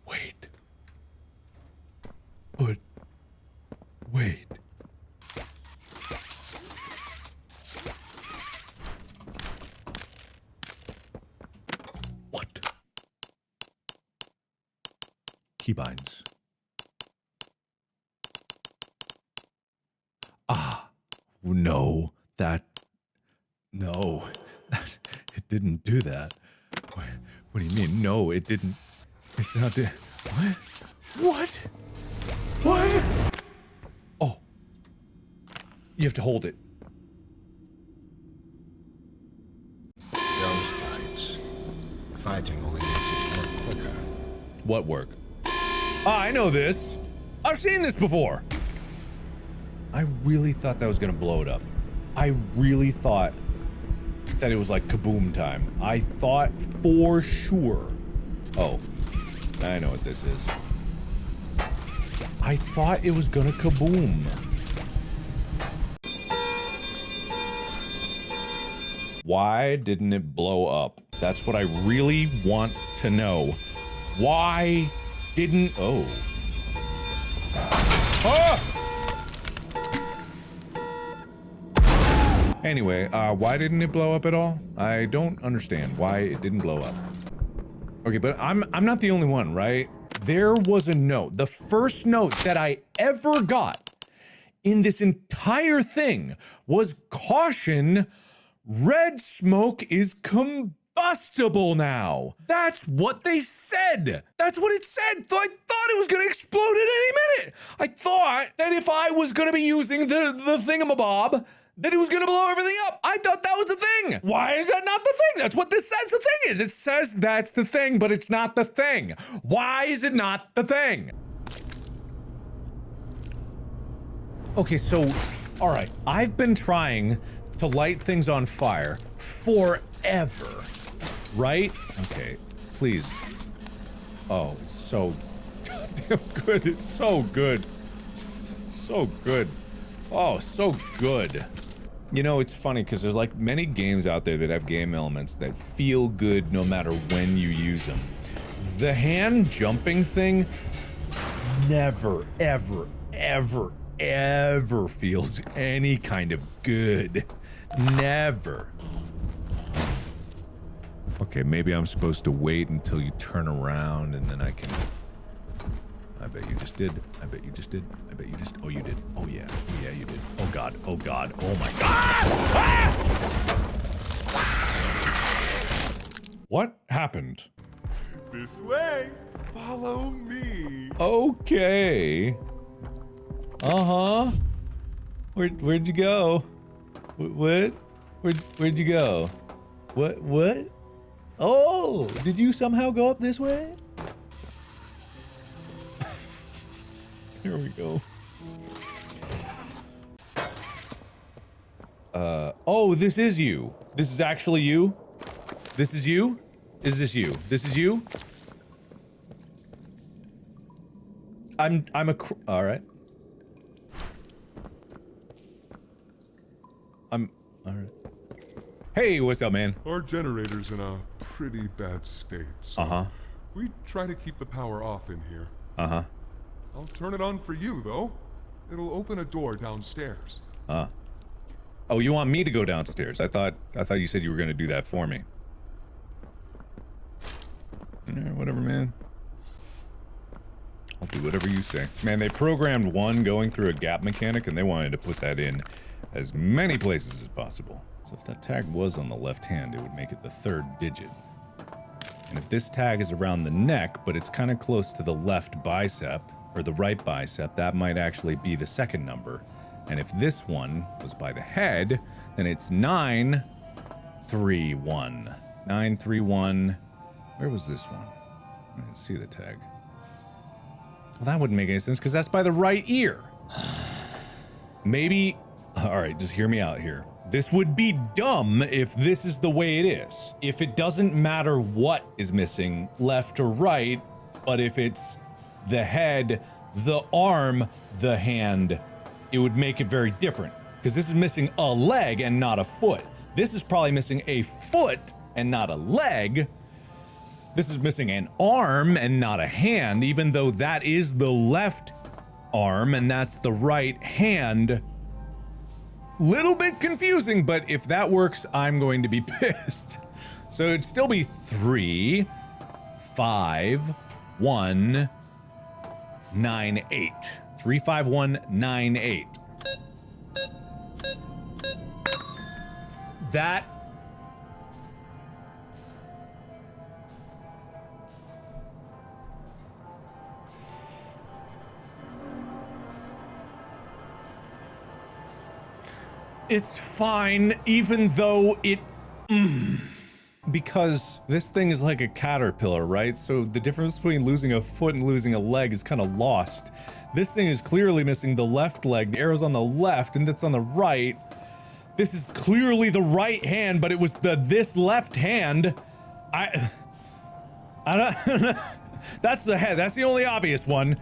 Wait. But, wait. Keybinds. Ah, no, no, it didn't do that. What do you mean? No, it didn't. It's not the, what? What? Oh, you have to hold it. Those fights. Fighting only makes it work quicker. What work? Ah, I know this. I've seen this before. I really thought that was gonna blow it up. I really thought that it was like kaboom time. I thought for sure. Oh, I know what this is. I thought it was gonna kaboom. Why didn't it blow up? That's what I really want to know. Why didn't, oh. Ah! Anyway, why didn't it blow up at all? I don't understand why it didn't blow up. Okay, but I'm not the only one, right? There was a note. The first note that I ever got in this entire thing was caution, red smoke is combustible now. That's what they said. That's what it said. I thought it was gonna explode at any minute. I thought that if I was gonna be using the thingamabob, that it was gonna blow everything up. I thought that was the thing. Why is that not the thing? That's what this says the thing is. It says that's the thing, but it's not the thing. Why is it not the thing? Okay, so, all right, I've been trying to light things on fire forever, right? Okay, please. Oh, it's so goddamn good. It's so good. So good. Oh, so good. You know, it's funny because there's like many games out there that have game elements that feel good no matter when you use them. The hand jumping thing never, ever, ever, ever feels any kind of good. Never. Okay, maybe I'm supposed to wait until you turn around and then I can... I bet you just did. I bet you just did. I bet you just... Oh, you did. Oh, yeah. Oh, yeah, you did. Oh, God. Oh, God. Oh, my God! Ah! What happened? This way. Follow me. Okay. Uh-huh. Where'd you go? What? Where'd you go? What? Oh, did you somehow go up this way? Here we go. Oh, this is you. This is actually you? This is you? Is this you? This is you? I'm all right. All right. Hey, what's up, man? Our generator's in a pretty bad state, so we try to keep the power off in here. Uh-huh. I'll turn it on for you, though. It'll open a door downstairs. Oh, you want me to go downstairs? I thought you said you were gonna do that for me. Yeah, whatever, man. I'll do whatever you say. Man, they programmed one going through a gap mechanic and they wanted to put that in as many places as possible. So if that tag was on the left hand, it would make it the third digit. And if this tag is around the neck, but it's kind of close to the left bicep, or the right bicep, that might actually be the second number. And if this one was by the head, then it's 931. 931. Where was this one? I didn't see the tag. Well, that wouldn't make any sense because that's by the right ear. Maybe, all right, just hear me out here. This would be dumb if this is the way it is. If it doesn't matter what is missing, left or right, but if it's the head, the arm, the hand, it would make it very different. Because this is missing a leg and not a foot. This is probably missing a foot and not a leg. This is missing an arm and not a hand, even though that is the left arm and that's the right hand. Little bit confusing, but if that works, I'm going to be pissed. So it'd still be 3, 5, 1, 9, 8. 3, 5, 1, 9, 8. That... It's fine, even though it... Because this thing is like a caterpillar, right? So the difference between losing a foot and losing a leg is kind of lost. This thing is clearly missing the left leg. The arrow's on the left, and that's on the right. This is clearly the right hand, but it was this left hand. I don't... That's the head. That's the only obvious one.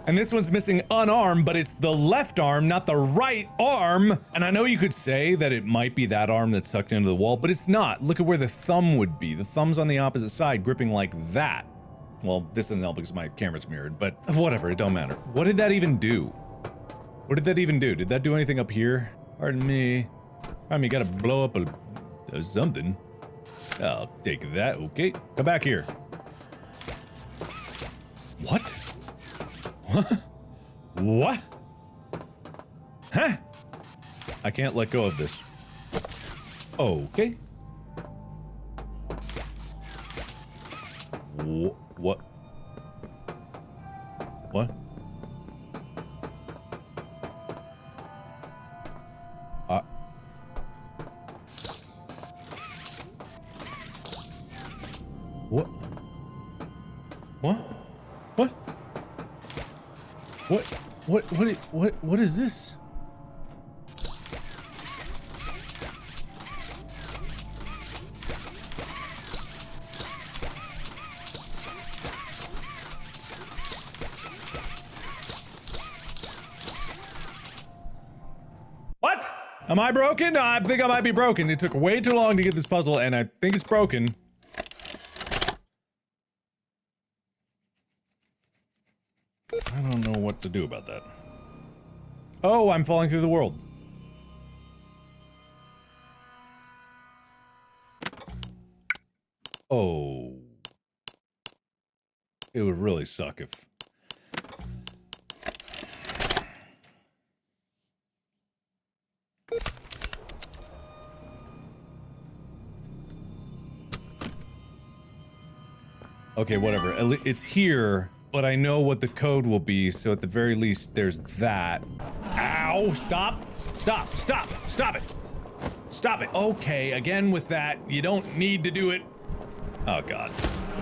And this one's missing an arm, but it's the left arm, not the right arm. And I know you could say that it might be that arm that's sucked into the wall, but it's not. Look at where the thumb would be. The thumb's on the opposite side, gripping like that. Well, this doesn't help because my camera's mirrored, but whatever, it don't matter. What did that even do? What did that even do? Did that do anything up here? Pardon me. I mean, gotta blow up something. I'll take that, okay. Come back here. What? What? What? Huh? I can't let go of this. Okay. What? What? What is this? What? Am I broken? I think I might be broken. It took way too long to get this puzzle, and I think it's broken. I don't know what to do about that. Oh, I'm falling through the world. Oh. It would really suck if... Okay, whatever. It's here, but I know what the code will be, so at the very least, there's that. Ow! Stop! Stop! Stop! Stop it! Stop it! Okay, again with that. You don't need to do it. Oh, God.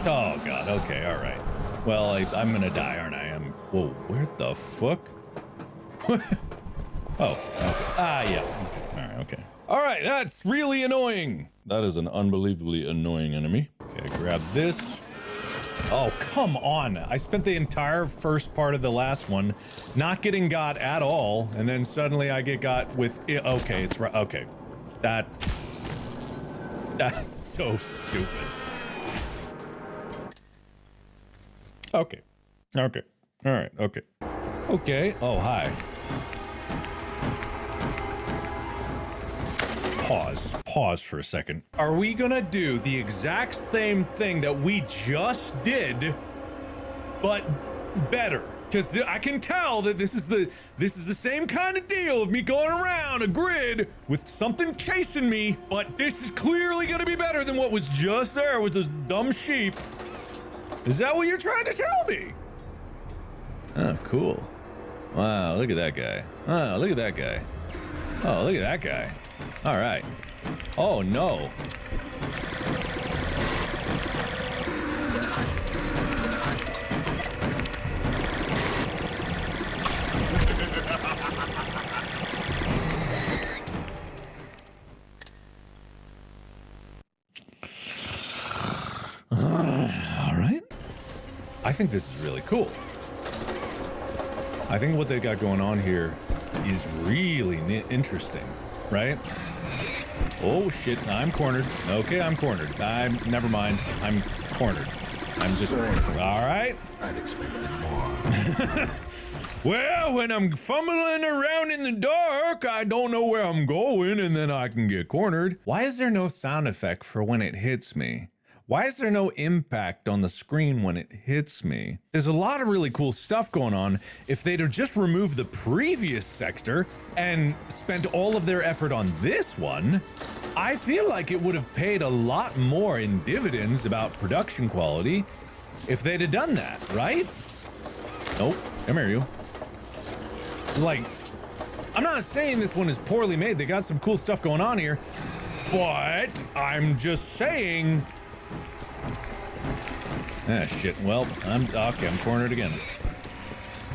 Oh, God. Okay, alright. Well, I'm gonna die, aren't I? Whoa, where the fuck? Oh, okay. Ah, yeah. Okay, alright, okay. Alright, that's really annoying! That is an unbelievably annoying enemy. Okay, grab this. Oh, come on. I spent the entire first part of the last one not getting got at all, and then suddenly I get got with it. Okay, it's right. Okay. That's so stupid. Okay. Okay. Alright, okay. Okay. Oh, hi. Pause for a second. Are we gonna do the exact same thing that we just did, but better? Because I can tell that this is the same kind of deal of me going around a grid with something chasing me, but this is clearly gonna be better than what was just there with those dumb sheep. Is that what you're trying to tell me? Oh, cool. Wow, look at that guy. Oh, look at that guy. Oh, look at that guy. All right. Oh, no. All right. I think this is really cool. I think what they got going on here is really interesting, right? Oh shit, I'm cornered. Okay, I'm cornered. Never mind. I'm cornered. I'm just... Alright. I'd expected more. Well, when I'm fumbling around in the dark, I don't know where I'm going, and then I can get cornered. Why is there no sound effect for when it hits me? Why is there no impact on the screen when it hits me? There's a lot of really cool stuff going on. If they'd have just removed the previous sector and spent all of their effort on this one, I feel like it would have paid a lot more in dividends about production quality if they'd have done that, right? Nope. Come here, you. Like, I'm not saying this one is poorly made. They got some cool stuff going on here, but I'm just saying... Ah, shit. Well, I'm cornered again.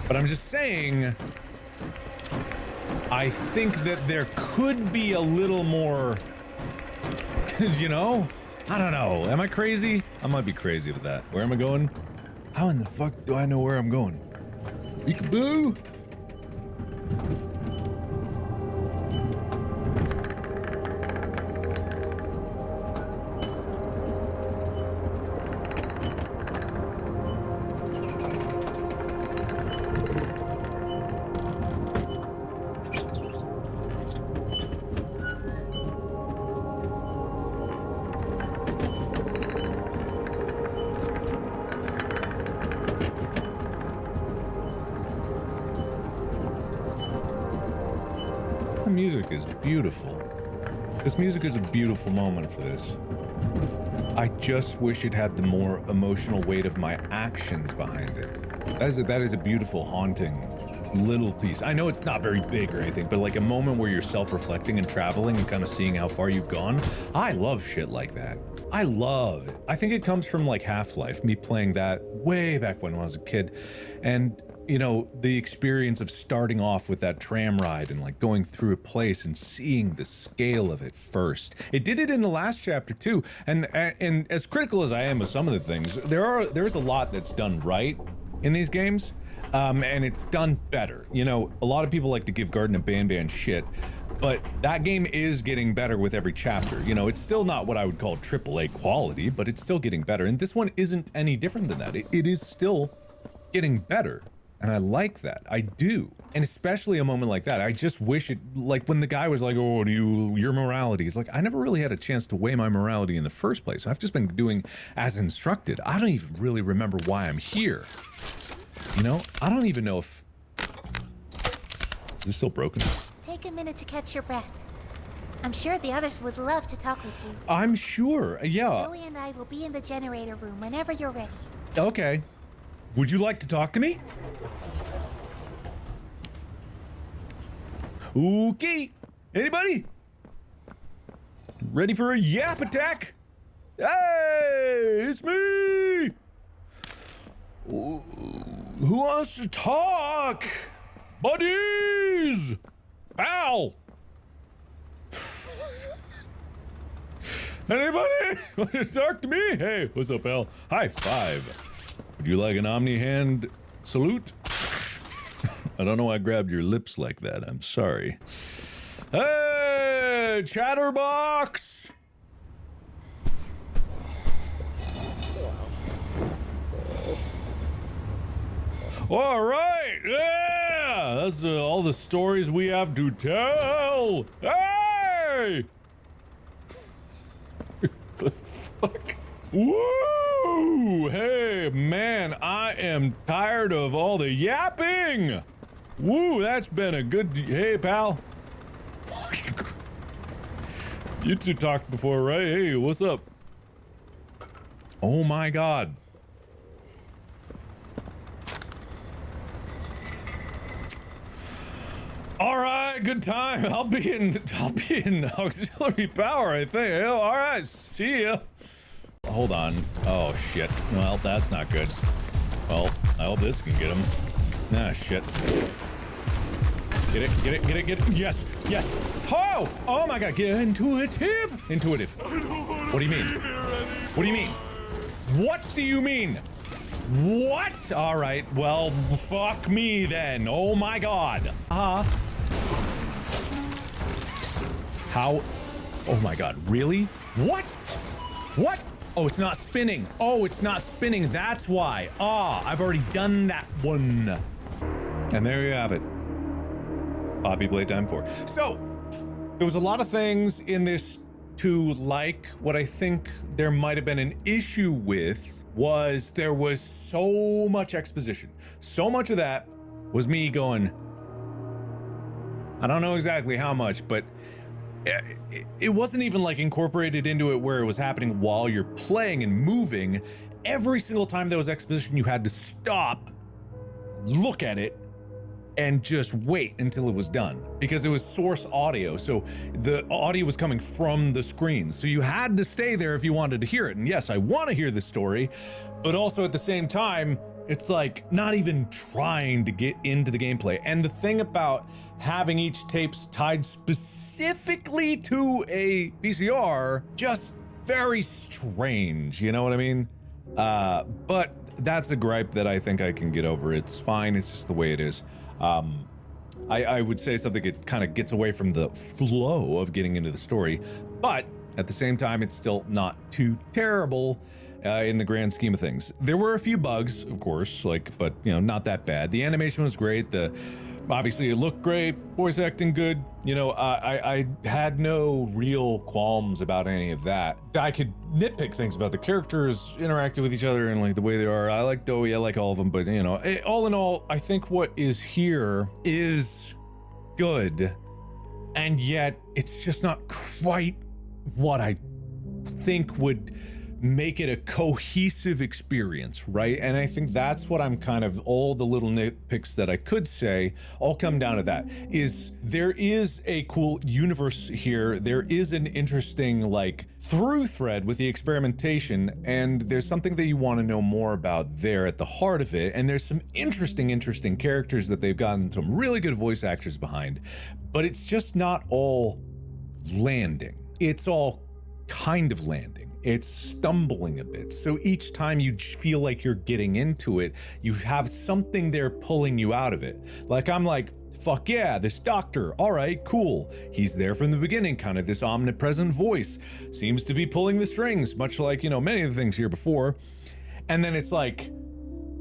But I'm just saying, I think that there could be a little more, you know? I don't know. Am I crazy? I might be crazy with that. Where am I going? How in the fuck do I know where I'm going? Peekaboo? The music is beautiful. This music is a beautiful moment for this. I just wish it had the more emotional weight of my actions behind it. That is a beautiful, haunting little piece. I know it's not very big or anything, but like a moment where you're self-reflecting and traveling and kind of seeing how far you've gone. I love shit like that. I love it. I think it comes from like Half-Life, me playing that way back when I was a kid. And you know, the experience of starting off with that tram ride and like going through a place and seeing the scale of it first. It did it in the last chapter too, and as critical as I am of some of the things, there's a lot that's done right in these games, and it's done better. You know, a lot of people like to give Garden of Banban shit, but that game is getting better with every chapter. You know, it's still not what I would call AAA quality, but it's still getting better. And this one isn't any different than that. It is still getting better. And I like that. I do. And especially a moment like that, I just wish it, like when the guy was like, oh, your morality. It's like, I never really had a chance to weigh my morality in the first place. I've just been doing as instructed. I don't even really remember why I'm here. You know, I don't even know if... Is this still broken? Take a minute to catch your breath. I'm sure the others would love to talk with you. I'm sure, yeah. Zoe and I will be in the generator room whenever you're ready. Okay. Would you like to talk to me? Okay. Anybody? Ready for a yap attack? Hey, it's me! Who wants to talk? Buddies! Pal! Anybody want to talk to me? Hey, what's up, pal? High five. Would you like an Omni hand salute? I don't know why I grabbed your lips like that. I'm sorry. Hey, Chatterbox! All right, yeah, that's all the stories we have to tell. Hey! The fuck? Woo! Hey, man, I am tired of all the yapping. Woo, that's been a good. Hey, pal. You two talked before, right? Hey, what's up? Oh my God. All right, good time. I'll be in auxiliary power, I think. All right, see ya. Hold on. Oh shit. Well, that's not good. Well, I hope this can get him. Ah, shit. Get it, get it, get it, get it. Yes, yes. Oh! Oh my God, get intuitive. Intuitive. What do you mean? What do you mean? What do you mean? What? All right, well, fuck me then. Oh my God. How? Oh my God, really? What? What? Oh, it's not spinning. Oh, it's not spinning. That's why. Ah, I've already done that one. And there you have it. Poppy Playtime 4. So, there was a lot of things in this to like. What I think there might have been an issue with was there was so much exposition. So much of that was me going, I don't know exactly how much, but it wasn't even like incorporated into it where it was happening while you're playing and moving. Every single time there was exposition, you had to stop, look at it, and just wait until it was done, because it was source audio, so the audio was coming from the screen, so you had to stay there if you wanted to hear it. And yes, I want to hear the story, but also at the same time, it's like not even trying to get into the gameplay. And the thing about having each tapes tied specifically to a VCR, just very strange, you know what I mean? But that's a gripe that I think I can get over. It's fine, it's just the way it is. I would say something that kind of gets away from the flow of getting into the story, but at the same time, it's still not too terrible in the grand scheme of things. There were a few bugs, of course, but you know, not that bad. The animation was great. Obviously it looked great, voice acting good. You know, I had no real qualms about any of that. I could nitpick things about the characters interacting with each other and like the way they are. I like Dowie, I like all of them, but you know, all in all, I think what is here is good, and yet it's just not quite what I think would make it a cohesive experience, right? And I think that's what I'm kind of, all the little nitpicks that I could say all come down to that, is there is a cool universe here. There is an interesting like through thread with the experimentation, and there's something that you want to know more about there at the heart of it. And there's some interesting characters that they've gotten some really good voice actors behind, but it's just not all landing. It's all kind of landing. It's stumbling a bit. So each time you feel like you're getting into it, you have something there pulling you out of it. Like I'm like, fuck yeah, this doctor, all right, cool. He's there from the beginning, kind of this omnipresent voice. Seems to be pulling the strings, much like, you know, many of the things here before. And then it's like,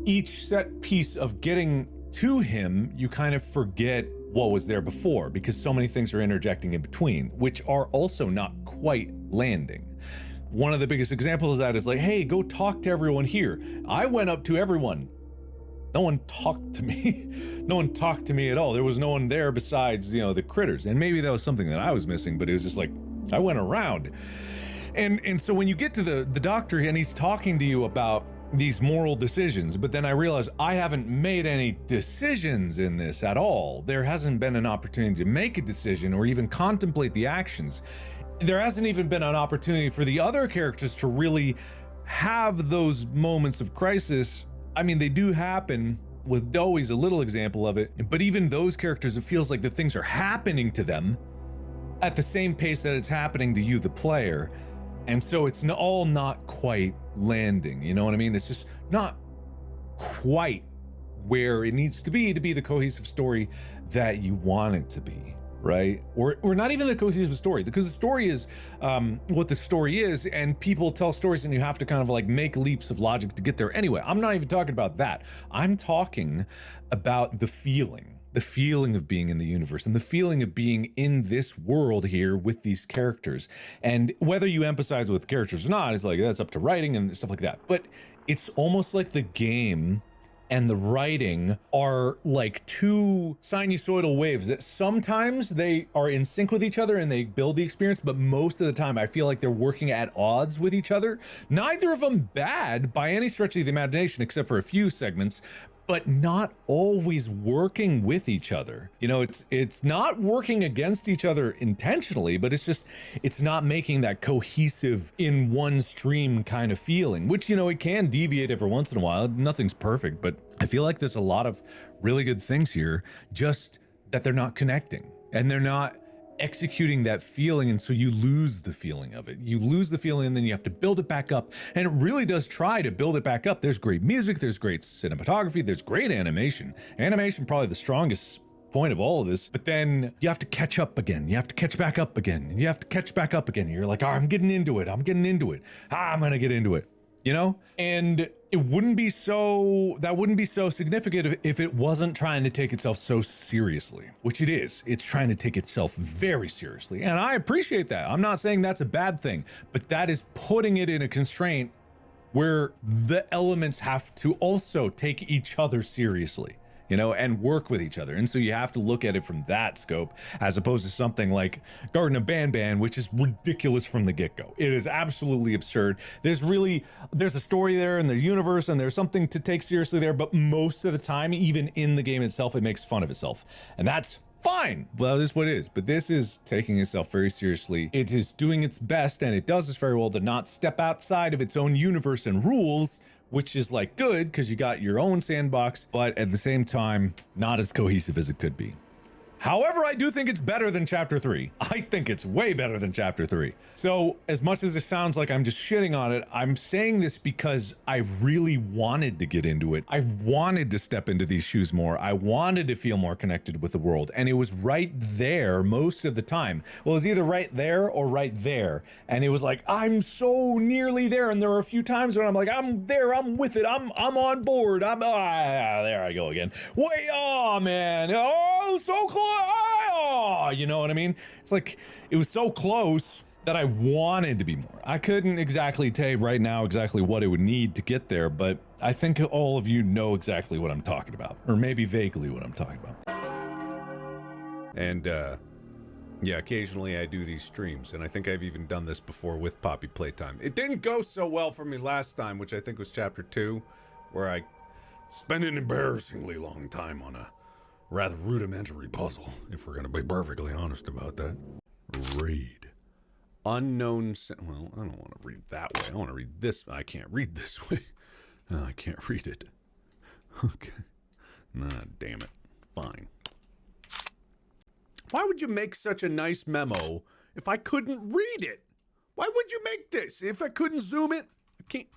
each set piece of getting to him, you kind of forget what was there before, because so many things are interjecting in between, which are also not quite landing. One of the biggest examples of that is like, hey, go talk to everyone here. I went up to everyone. No one talked to me. No one talked to me at all. There was no one there besides, you know, the critters. And maybe that was something that I was missing, but it was just like, I went around. And so when you get to the doctor and he's talking to you about these moral decisions, but then I realized I haven't made any decisions in this at all. There hasn't been an opportunity to make a decision or even contemplate the actions. There hasn't even been an opportunity for the other characters to really have those moments of crisis. I mean, they do happen, with Doey's a little example of it, but even those characters, it feels like the things are happening to them at the same pace that it's happening to you, the player. And so it's all not quite landing, you know what I mean? It's just not quite where it needs to be the cohesive story that you want it to be, right? Or not even the cohesive story, because the story is what the story is, and people tell stories and you have to kind of like make leaps of logic to get there anyway. I'm not even talking about that. I'm talking about the feeling of being in the universe and the feeling of being in this world here with these characters. And whether you emphasize with characters or not is like, that's up to writing and stuff like that. But it's almost like the game and the writing are like two sinusoidal waves that sometimes they are in sync with each other and they build the experience, but most of the time I feel like they're working at odds with each other. Neither of them bad by any stretch of the imagination, except for a few segments, but not always working with each other. You know, it's not working against each other intentionally, but it's not making that cohesive in one stream kind of feeling, which, you know, it can deviate every once in a while. Nothing's perfect, but I feel like there's a lot of really good things here, just that they're not connecting and they're not executing that feeling, and so you lose the feeling of it. You lose the feeling and then you have to build it back up, and it really does try to build it back up. There's great music, there's great cinematography, there's great animation. Animation probably the strongest point of all of this, but then you have to catch up again. You have to catch back up again. You have to catch back up again. You're like, oh, I'm getting into it. I'm gonna get into it, you know? And that wouldn't be so significant if it wasn't trying to take itself so seriously, which it is. It's trying to take itself very seriously, and I appreciate that. I'm not saying that's a bad thing, but that is putting it in a constraint where the elements have to also take each other seriously, you know, and work with each other. And so you have to look at it from that scope, as opposed to something like Garden of Banban, which is ridiculous from the get-go. It is absolutely absurd. There's a story there in the universe, and there's something to take seriously there, but most of the time, even in the game itself, it makes fun of itself. And that's fine. Well, it is what it is. But this is taking itself very seriously. It is doing its best, and it does this very well, to not step outside of its own universe and rules, which is like good because you got your own sandbox, but at the same time, not as cohesive as it could be. However, I do think it's better than Chapter 3. I think it's way better than Chapter 3. So, as much as it sounds like I'm just shitting on it, I'm saying this because I really wanted to get into it. I wanted to step into these shoes more. I wanted to feel more connected with the world, and it was right there most of the time. Well, it was either right there or right there, and it was like, I'm so nearly there, and there were a few times when I'm like, I'm there, I'm with it, I'm on board, there I go again. Man, so close. You know what I mean? It's like, it was so close that I wanted to be more. I couldn't exactly tell you right now exactly what it would need to get there, but I think all of you know exactly what I'm talking about, or maybe vaguely what I'm talking about. And Yeah, occasionally I do these streams, and I think I've even done this before with Poppy Playtime. It didn't go so well for me last time, which I think was chapter 2, where I spent an embarrassingly long time on a rather rudimentary puzzle, if we're gonna be perfectly honest about that. Read. Unknown... Well, I don't want to read that way. I want to read this. I can't read this way. No, I can't read it. Okay. Nah, damn it. Fine. Why would you make such a nice memo if I couldn't read it? Why would you make this if I couldn't zoom it? I can't.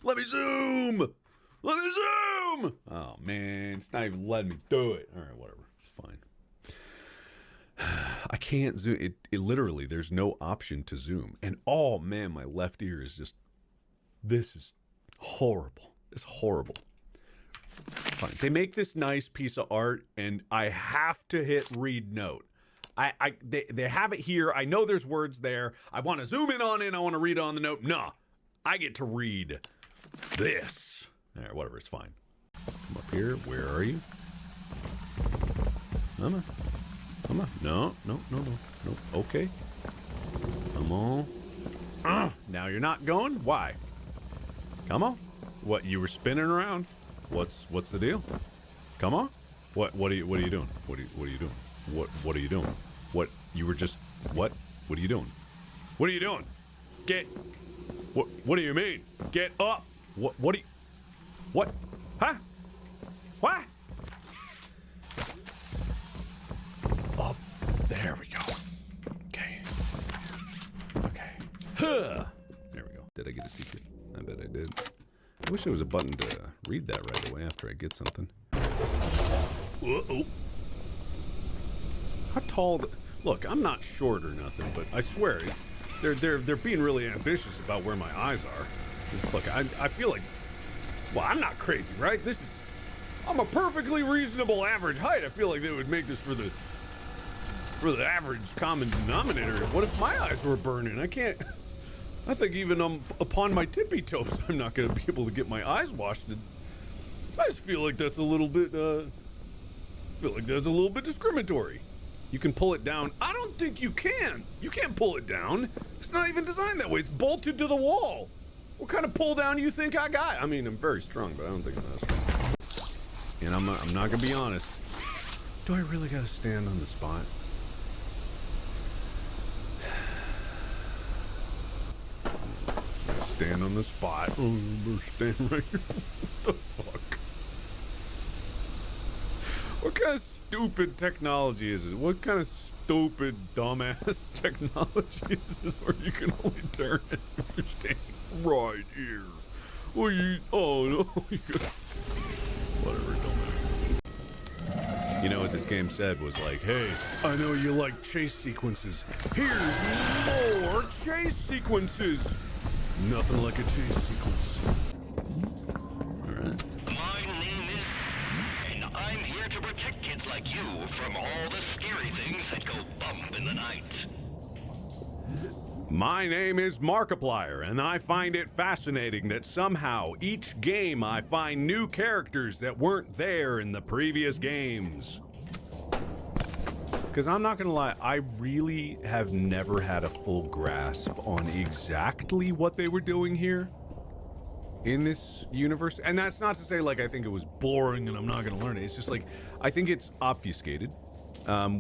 Let me zoom! Let me zoom! Oh, man. It's not even letting me do it. All right, whatever. It's fine. I can't zoom. It literally, there's no option to zoom. And oh, man, my left ear is just... This is horrible. It's horrible. Fine. They make this nice piece of art, and I have to hit read note. They have it here. I know there's words there. I want to zoom in on it. I want to read on the note. Nah, I get to read this. All right, whatever. It's fine. Come up here. Where are you? Come on. Come on. No. Okay. Come on. Now you're not going? Why? Come on. What? You were spinning around? What's the deal? Come on. What are you doing? What are you doing? What are you doing? What you were just what? What are you doing? What are you doing? Get what do you mean? Get up. What do you what? Huh? What? Up. There we go. Okay. Huh. There we go. Did I get a secret? I bet I did. I wish there was a button to read that right away after I get something. Uh-oh. How tall... Look, I'm not short or nothing, but I swear, it's they're being really ambitious about where my eyes are. Look, I feel like... Well, I'm not crazy, right? I'm a perfectly reasonable average height. I feel like they would make this for the average common denominator. What if my eyes were burning? I can't... I think even upon my tippy toes, I'm not going to be able to get my eyes washed. I just feel like that's a little bit, discriminatory. You can pull it down. I don't think you can. You can't pull it down. It's not even designed that way. It's bolted to the wall. What kind of pull down do you think I got? I mean, I'm very strong, but I don't think I'm that strong. And I'm not going to be honest. Do I really got to stand on the spot? Stand on the spot. Oh, stand right here. What the fuck? What kind of stupid technology is it? What kind of stupid, dumbass technology is this where you can only turn it if you're standing right here? Well, oh no. Whatever, dumbass. You know what this game said was like, hey, I know you like chase sequences. Here's more chase sequences. Nothing like a chase sequence. Alright. My name is... and I'm here to protect kids like you from all the scary things that go bump in the night. My name is Markiplier, and I find it fascinating that somehow each game I find new characters that weren't there in the previous games. Because I'm not gonna lie, I really have never had a full grasp on exactly what they were doing here in this universe. And that's not to say, like, I think it was boring and I'm not gonna learn it. It's just like, I think it's obfuscated,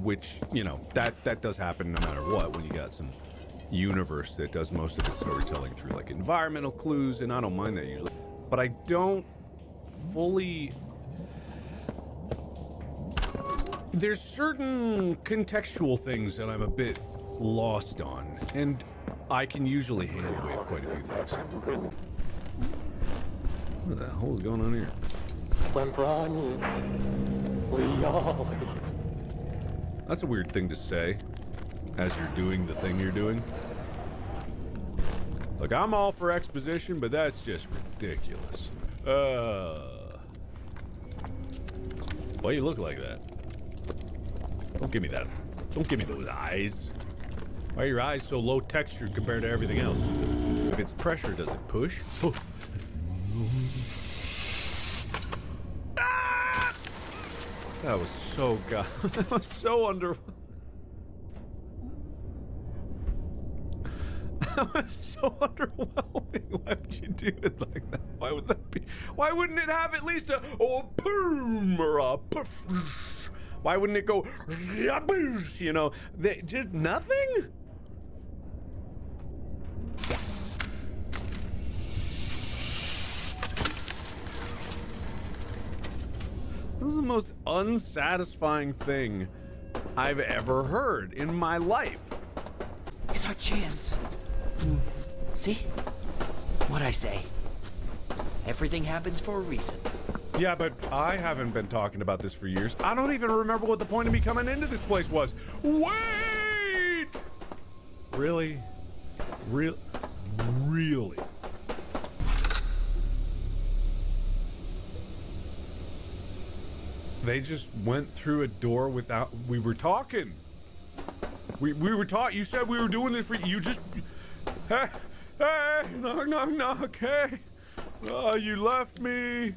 which, you know, that does happen no matter what when you got some universe that does most of its storytelling through, like, environmental clues, and I don't mind that usually. But I don't fully... There's certain contextual things that I'm a bit lost on, and I can usually handwave quite a few things. What the hell is going on here? When Bron eats, we all eat. That's a weird thing to say as you're doing the thing you're doing. Look, I'm all for exposition, but that's just ridiculous. Why you look like that? Don't give me that. Don't give me those eyes. Why are your eyes so low textured compared to everything else? If it's pressure, does it push? Oh. Ah! That was so that was so That was so underwhelming. Why would you do it like that? Why would that be? Why wouldn't it have at least a boom or a poof? Why wouldn't it go, you know, just nothing? This is the most unsatisfying thing I've ever heard in my life. It's our chance. See? What'd I say? Everything happens for a reason. Yeah, but I haven't been talking about this for years. I don't even remember what the point of me coming into this place was. Wait! Really? Really? They just went through a door without... We were talking. We were talking. You said we were doing this for... You just... Hey, knock, knock, knock, hey. You left me.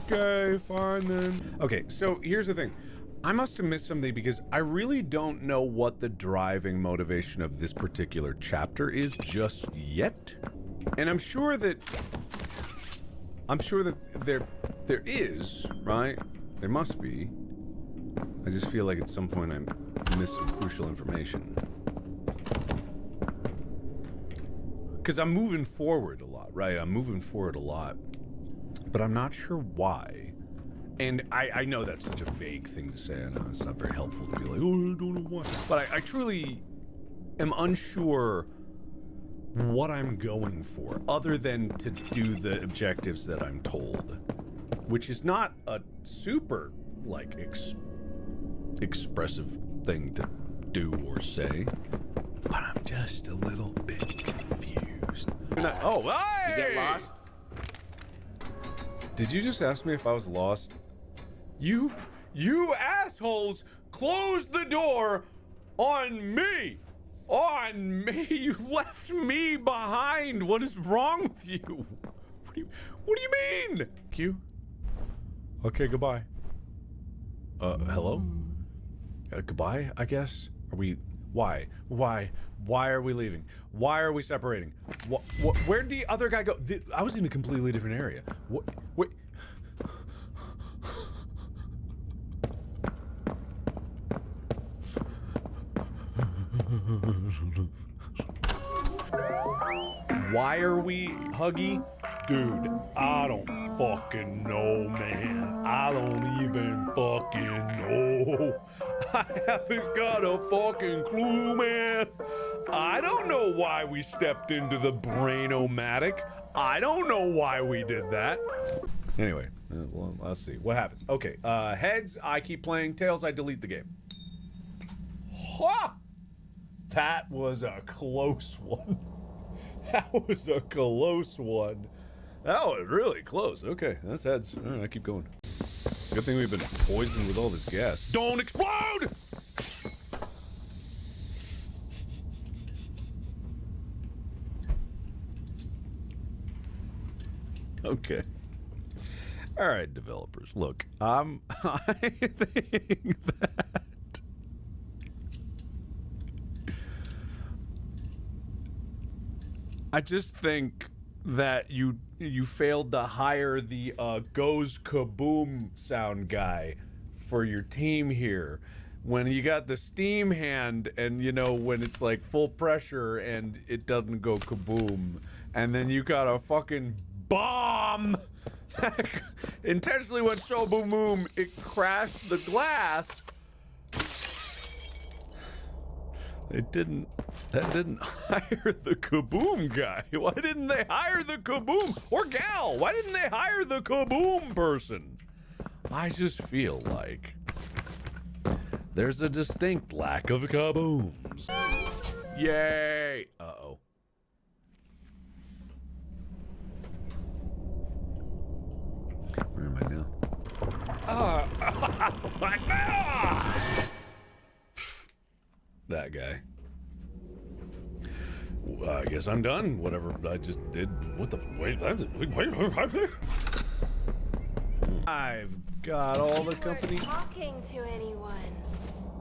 Okay, fine then. Okay, so here's the thing. I must have missed something because I really don't know what the driving motivation of this particular chapter is just yet. And I'm sure that there is, right? There must be. I just feel like at some point I missed some crucial information. Because I'm moving forward a lot, right? I'm moving forward a lot. But I'm not sure why. And I know that's such a vague thing to say. I know it's not very helpful to be like, oh, I don't know why. But I truly am unsure what I'm going for, other than to do the objectives that I'm told. Which is not a super, like, expressive thing to do or say. But I'm just a little bit confused. Oh, hey! You get lost? Did you just ask me if I was lost? You assholes closed the door on me! On me! You left me behind! What is wrong with you? What do you mean? Q? Okay, goodbye. Hello? Goodbye, I guess? Are we... Why? Why are we leaving? Why are we separating? Where'd the other guy go? I was in a completely different area. Wait. Why are we huggy? Dude, I don't fucking know, man. I don't even fucking know. I haven't got a fucking clue, man. I don't know why we stepped into the brain-o-matic. I don't know why we did that. Anyway, well, let's see. What happened? Okay, heads, I keep playing. Tails, I delete the game. Ha! That was a close one. That was a close one. That was really close. Okay, that's heads. All right, I keep going. Good thing we've been poisoned with all this gas. Don't explode! Okay. All right, developers. Look, I think that I just think that you failed to hire the goes kaboom sound guy for your team here. When you got the steam hand and, you know, when it's like full pressure and it doesn't go kaboom, and then you got a fucking bomb that intentionally went so boom boom it crashed the glass. That didn't hire the kaboom guy. Why didn't they hire the kaboom or gal? Why didn't they hire the kaboom person? I just feel like there's a distinct lack of kabooms. Yay! Uh-oh. Where am I now? That guy. I guess I'm done. Whatever I just did. What the? Wait. I've got all the company. Talking to anyone?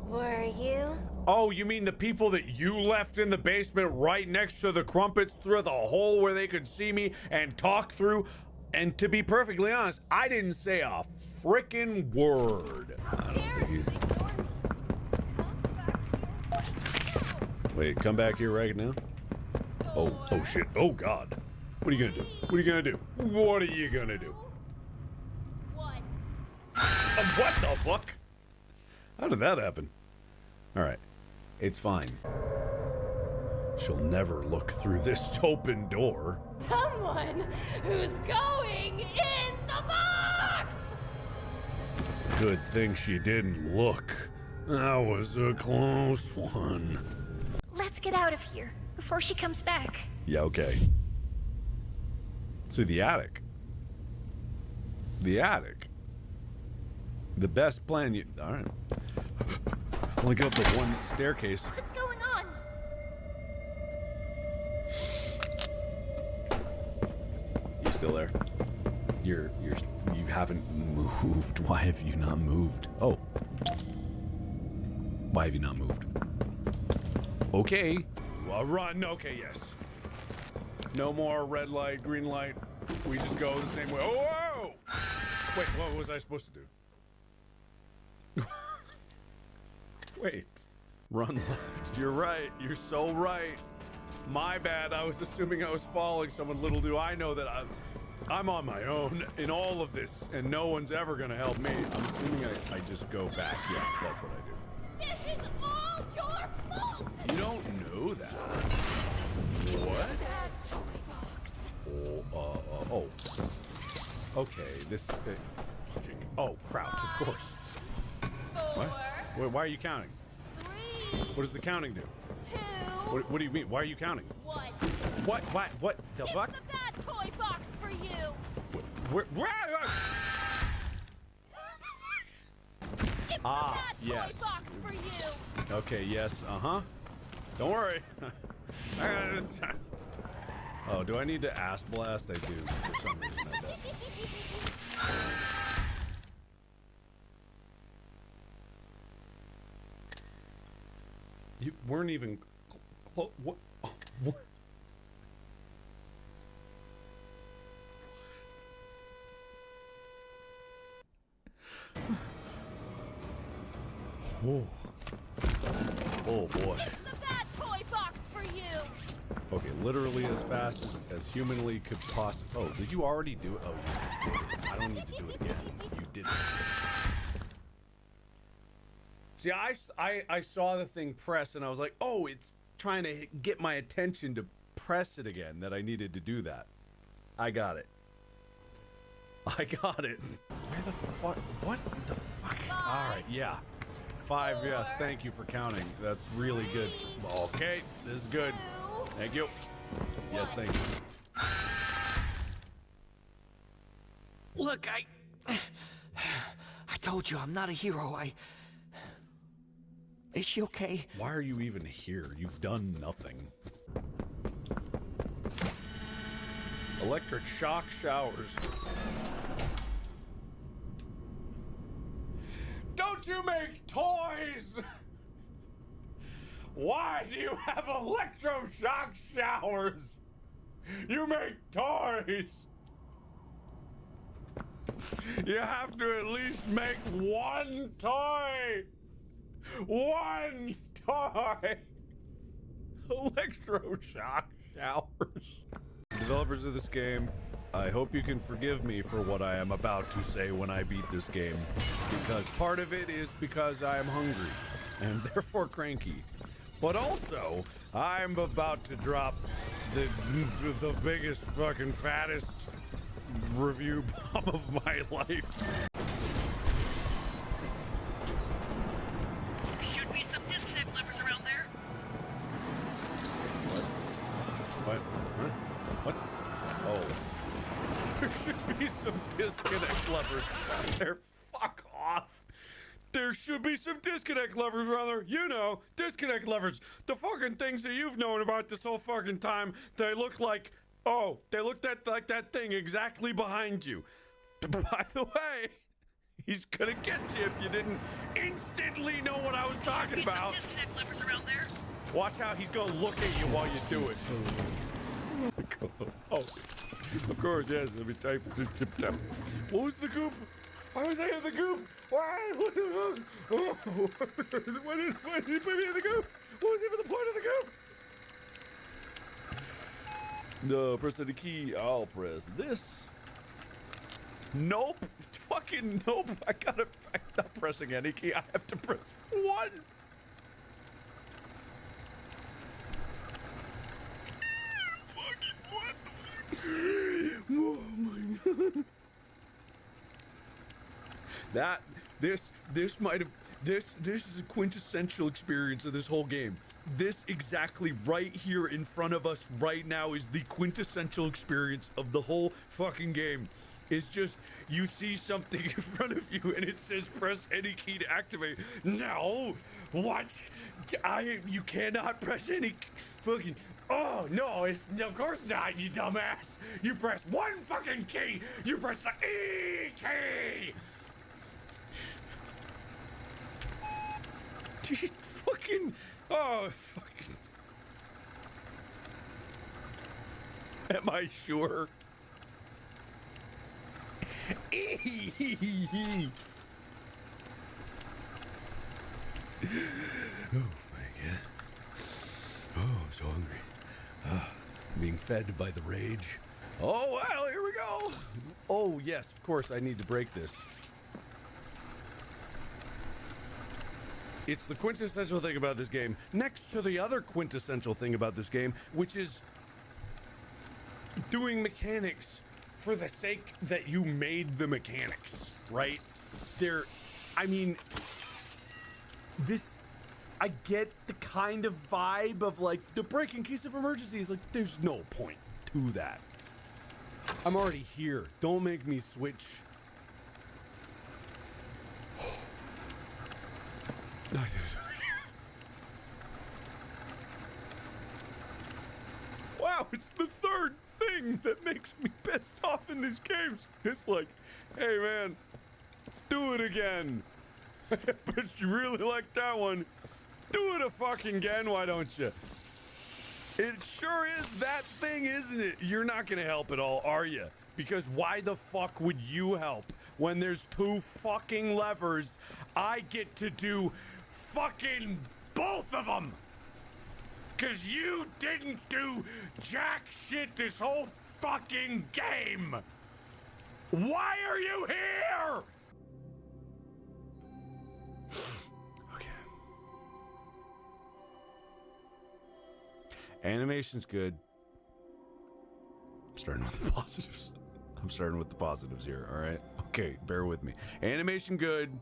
Were you? Oh, you mean the people that you left in the basement right next to the crumpets through the hole where they could see me and talk through? And to be perfectly honest, I didn't say a frickin' word. I don't think Wait, come back here right now? Oh shit, oh god. What are you gonna do? What are you gonna do? What are you gonna do? What the fuck? How did that happen? Alright, it's fine. She'll never look through this open door. Someone who's going in the box! Good thing she didn't look. That was a close one. Let's get out of here before she comes back. Yeah, okay. Through the attic. The attic. The best plan you... Alright. Only go up the one staircase. What's going on? You still there? You haven't moved. Why have you not moved? Oh. Why have you not moved? Okay. Well, run. Okay, yes. No more red light, green light. We just go the same way. Oh, whoa! Wait, what was I supposed to do? Wait. Run left. You're right. You're so right. My bad. I was assuming I was following someone. Little do I know that I'm on my own in all of this, and no one's ever gonna help me. I'm assuming I just go back. Yeah, that's what I do. This is all your fault! You don't know that. What? That toy box. Oh. Okay, this... fucking... Oh, crouch, of course. 4. What? Wait, why are you counting? 3. What does the counting do? 2. What do you mean? Why are you counting? 1. What the fuck? It's the bad toy box for you. Where? It's the bad yes. toy box for you. Okay, yes, uh-huh. Don't worry. I got this. Oh, do I need to ass blast? I do, for some reason, I bet. You weren't even close. What? Oh, what? Oh. Oh boy. It's the bad toy box for you. Okay, literally as fast as humanly could possibly. Oh, did you already do it? Oh, you did it. I don't need to do it again. You did it. See, I saw the thing press and I was like, oh, it's trying to get my attention to press it again, that I needed to do that. I got it. I got it. Where the fuck? What the fuck? All right, yeah. 5, yes. Thank you for counting. That's really good. Okay, this is good. Thank you. Yes, thank you. Look, I told you I'm not a hero. Is she okay? Why are you even here? You've done nothing. Electric shock showers. Don't you make toys? Why do you have electroshock showers? You make toys. You have to at least make one toy. One toy. Electroshock showers. Developers of this game, I hope you can forgive me for what I am about to say when I beat this game, because part of it is because I am hungry and therefore cranky. But also, I'm about to drop the biggest fucking fattest review bomb of my life. Should be some disconnect levers around there. What? Huh? What? Oh. There should be some disconnect levers around there. Fuck off. There should be some disconnect levers around there. You know, disconnect levers. The fucking things that you've known about this whole fucking time. They look like, oh, they look like that thing exactly behind you. By the way, He's gonna get you if you didn't instantly know what I was talking about. Disconnect levers around there. Watch out, he's gonna look at you while you do it. Oh, of course, yes. Let me type. What was the goop? Why was I in the goop? Why? Why did you put me in the goop? What was even the point of the goop? No, press any key. I'll press this. Nope. Fucking nope. I'm not pressing any key. I have to press one. Fucking what the fuck? Oh my god. This is a quintessential experience of this whole game. This exactly right here in front of us right now is the quintessential experience of the whole fucking game. It's just, you see something in front of you and it says press any key to activate. No! What? You cannot press any fucking... Oh, no, of course not, you dumbass! You press one fucking key! You press the E key! Fucking... Oh, fucking... Am I sure? Oh my god. Oh, I'm so hungry. Being fed by the rage. Oh, well, here we go. Oh, yes, of course, I need to break this. It's the quintessential thing about this game, next to the other quintessential thing about this game, which is doing mechanics for the sake that you made the mechanics, right? I get the kind of vibe of like the break in case of emergencies. Like, there's no point to that. I'm already here. Don't make me switch. Wow, it's the third thing that makes me pissed off in these games. It's like, hey man, do it again. But you really like that one. Do it a fucking again, why don't you? It sure is that thing, isn't it? You're not gonna help at all, are you? Because why the fuck would you help when there's two fucking levers? I get to do fucking both of them. Cause you didn't do jack shit this whole fucking game. Why are you here? Okay. Animation's good. I'm starting with the positives. I'm starting with the positives here, all right? Okay, bear with me. Animation good.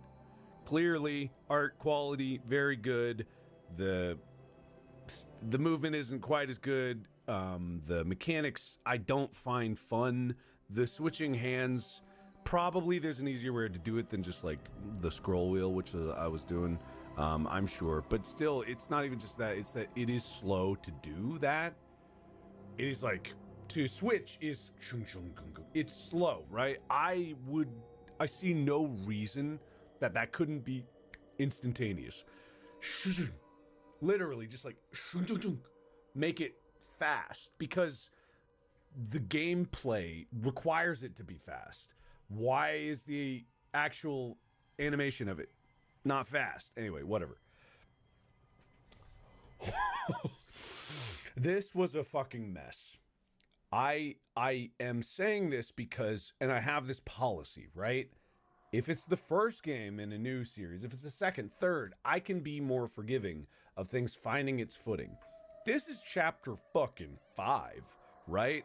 Clearly, art quality very good. The movement isn't quite as good. The mechanics I don't find fun. The switching hands, probably there's an easier way to do it than just like the scroll wheel, which I was doing. I'm sure, but still, it's not even just that. It's that it is slow to do that. It is like to switch is it's slow, right? I see no reason that couldn't be instantaneous. Literally, just like make it fast because the gameplay requires it to be fast. Why is the actual animation of it not fast? Anyway, whatever. This was a fucking mess. I am saying this because, and I have this policy, right? If it's the first game in a new series, if it's the second, third, I can be more forgiving of things finding its footing. This is chapter fucking 5, right?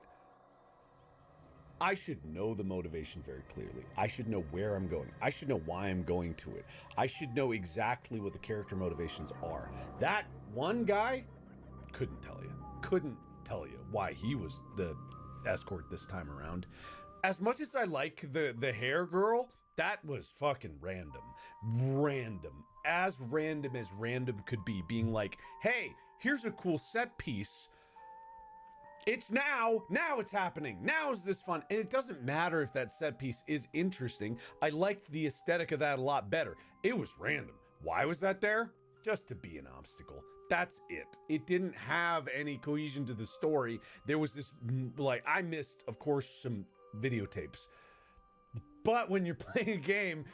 I should know the motivation very clearly. I should know where I'm going. I should know why I'm going to it. I should know exactly what the character motivations are. That one guy couldn't tell you. Couldn't tell you why he was the escort this time around. As much as I like the hair girl, that was fucking random. Random. As random could be. Being like, hey, here's a cool set piece. It's now. Now it's happening. Now is this fun. And it doesn't matter if that set piece is interesting. I liked the aesthetic of that a lot better. It was random. Why was that there? Just to be an obstacle. That's it. It didn't have any cohesion to the story. There was this, like, I missed, of course, some videotapes. But when you're playing a game,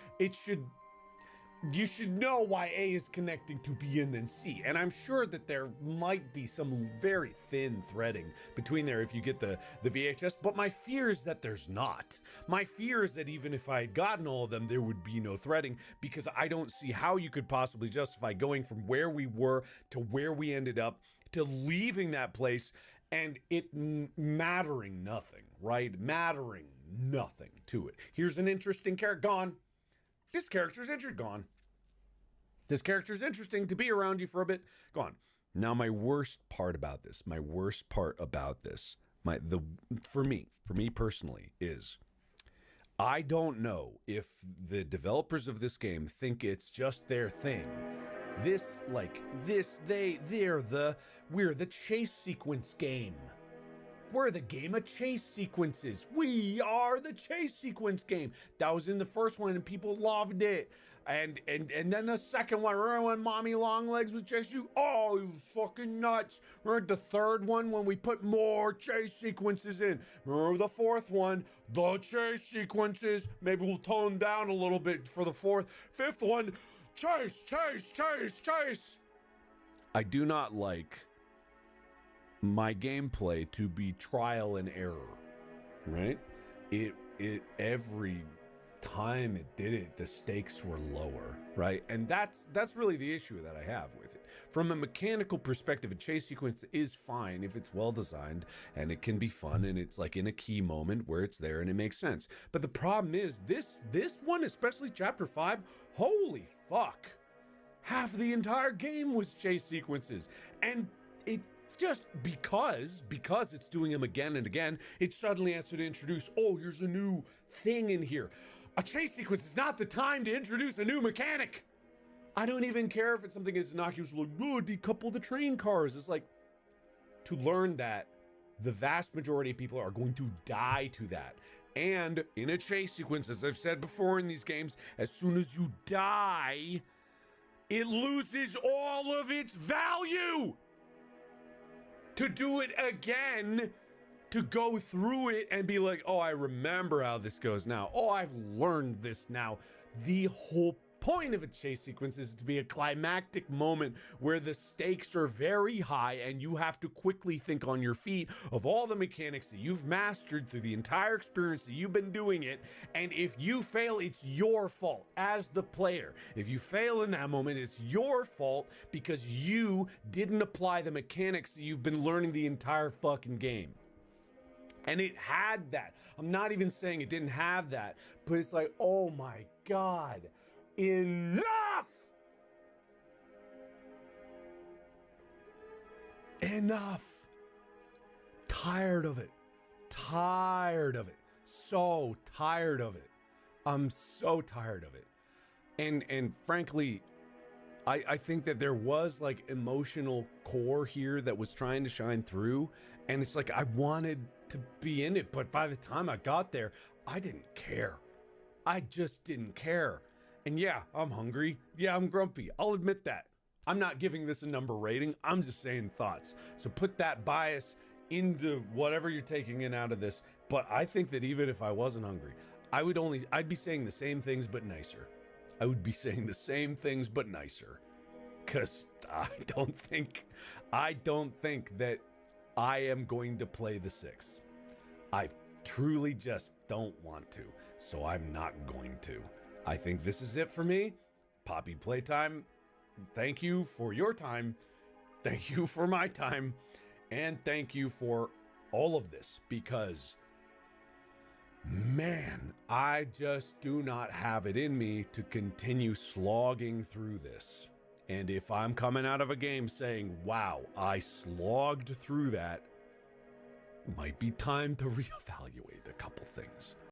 you should know why A is connecting to B and then C. And I'm sure that there might be some very thin threading between there if you get the VHS, but my fear is that there's not. My fear is that even if I had gotten all of them, there would be no threading, because I don't see how you could possibly justify going from where we were to where we ended up to leaving that place and it mattering nothing, right? Mattering nothing to it. Here's an interesting character, gone. This character's interesting, gone. This character's interesting to be around you for a bit, gone. Now, my worst part about this, for me personally, is I don't know if the developers of this game think it's just their thing. We're the chase sequence game. We're the game of chase sequences. We are the chase sequence game. That was in the first one and people loved it. And then the second one, remember when Mommy Longlegs was chasing you? Oh, it was fucking nuts. Remember the third one when we put more chase sequences in? Remember the fourth one, the chase sequences. Maybe we'll tone down a little bit for the fourth. Fifth one, chase, chase, chase, chase. I do not like my gameplay to be trial and error, right? It every time it did it, the stakes were lower, right? And that's really the issue that I have with it. From a mechanical perspective, a chase sequence is fine if it's well designed and it can be fun and it's like in a key moment where it's there and it makes sense. But the problem is this one, especially chapter 5, holy fuck. Half the entire game was chase sequences, and it just because it's doing them again and again, it suddenly has to introduce, oh, here's a new thing in here. A chase sequence is not the time to introduce a new mechanic. I don't even care if it's something as innocuous like, oh, decouple the train cars. It's like, to learn that the vast majority of people are going to die to that. And in a chase sequence, as I've said before in these games, as soon as you die, it loses all of its value. To do it again, to go through it and be like, oh, I remember how this goes now. Oh, I've learned this now. The whole point of a chase sequence is to be a climactic moment where the stakes are very high and you have to quickly think on your feet of all the mechanics that you've mastered through the entire experience that you've been doing it. And if you fail, it's your fault as the player. If you fail in that moment, it's your fault because you didn't apply the mechanics that you've been learning the entire fucking game. And it had that. I'm not even saying it didn't have that, but it's like, oh my God. Enough! Enough! Tired of it. Tired of it. So tired of it. I'm so tired of it. And frankly, I think that there was like emotional core here that was trying to shine through. And it's like I wanted to be in it, but by the time I got there, I didn't care. I just didn't care. And yeah, I'm hungry. Yeah, I'm grumpy. I'll admit that. I'm not giving this a number rating. I'm just saying thoughts. So put that bias into whatever you're taking in out of this. But I think that even if I wasn't hungry, I'd be saying the same things but nicer. I would be saying the same things but nicer. Cause I don't think that I am going to play the 6. I truly just don't want to. So I'm not going to. I think this is it for me. Poppy Playtime, thank you for your time. Thank you for my time. And thank you for all of this because, man, I just do not have it in me to continue slogging through this. And if I'm coming out of a game saying, wow, I slogged through that, might be time to reevaluate a couple things.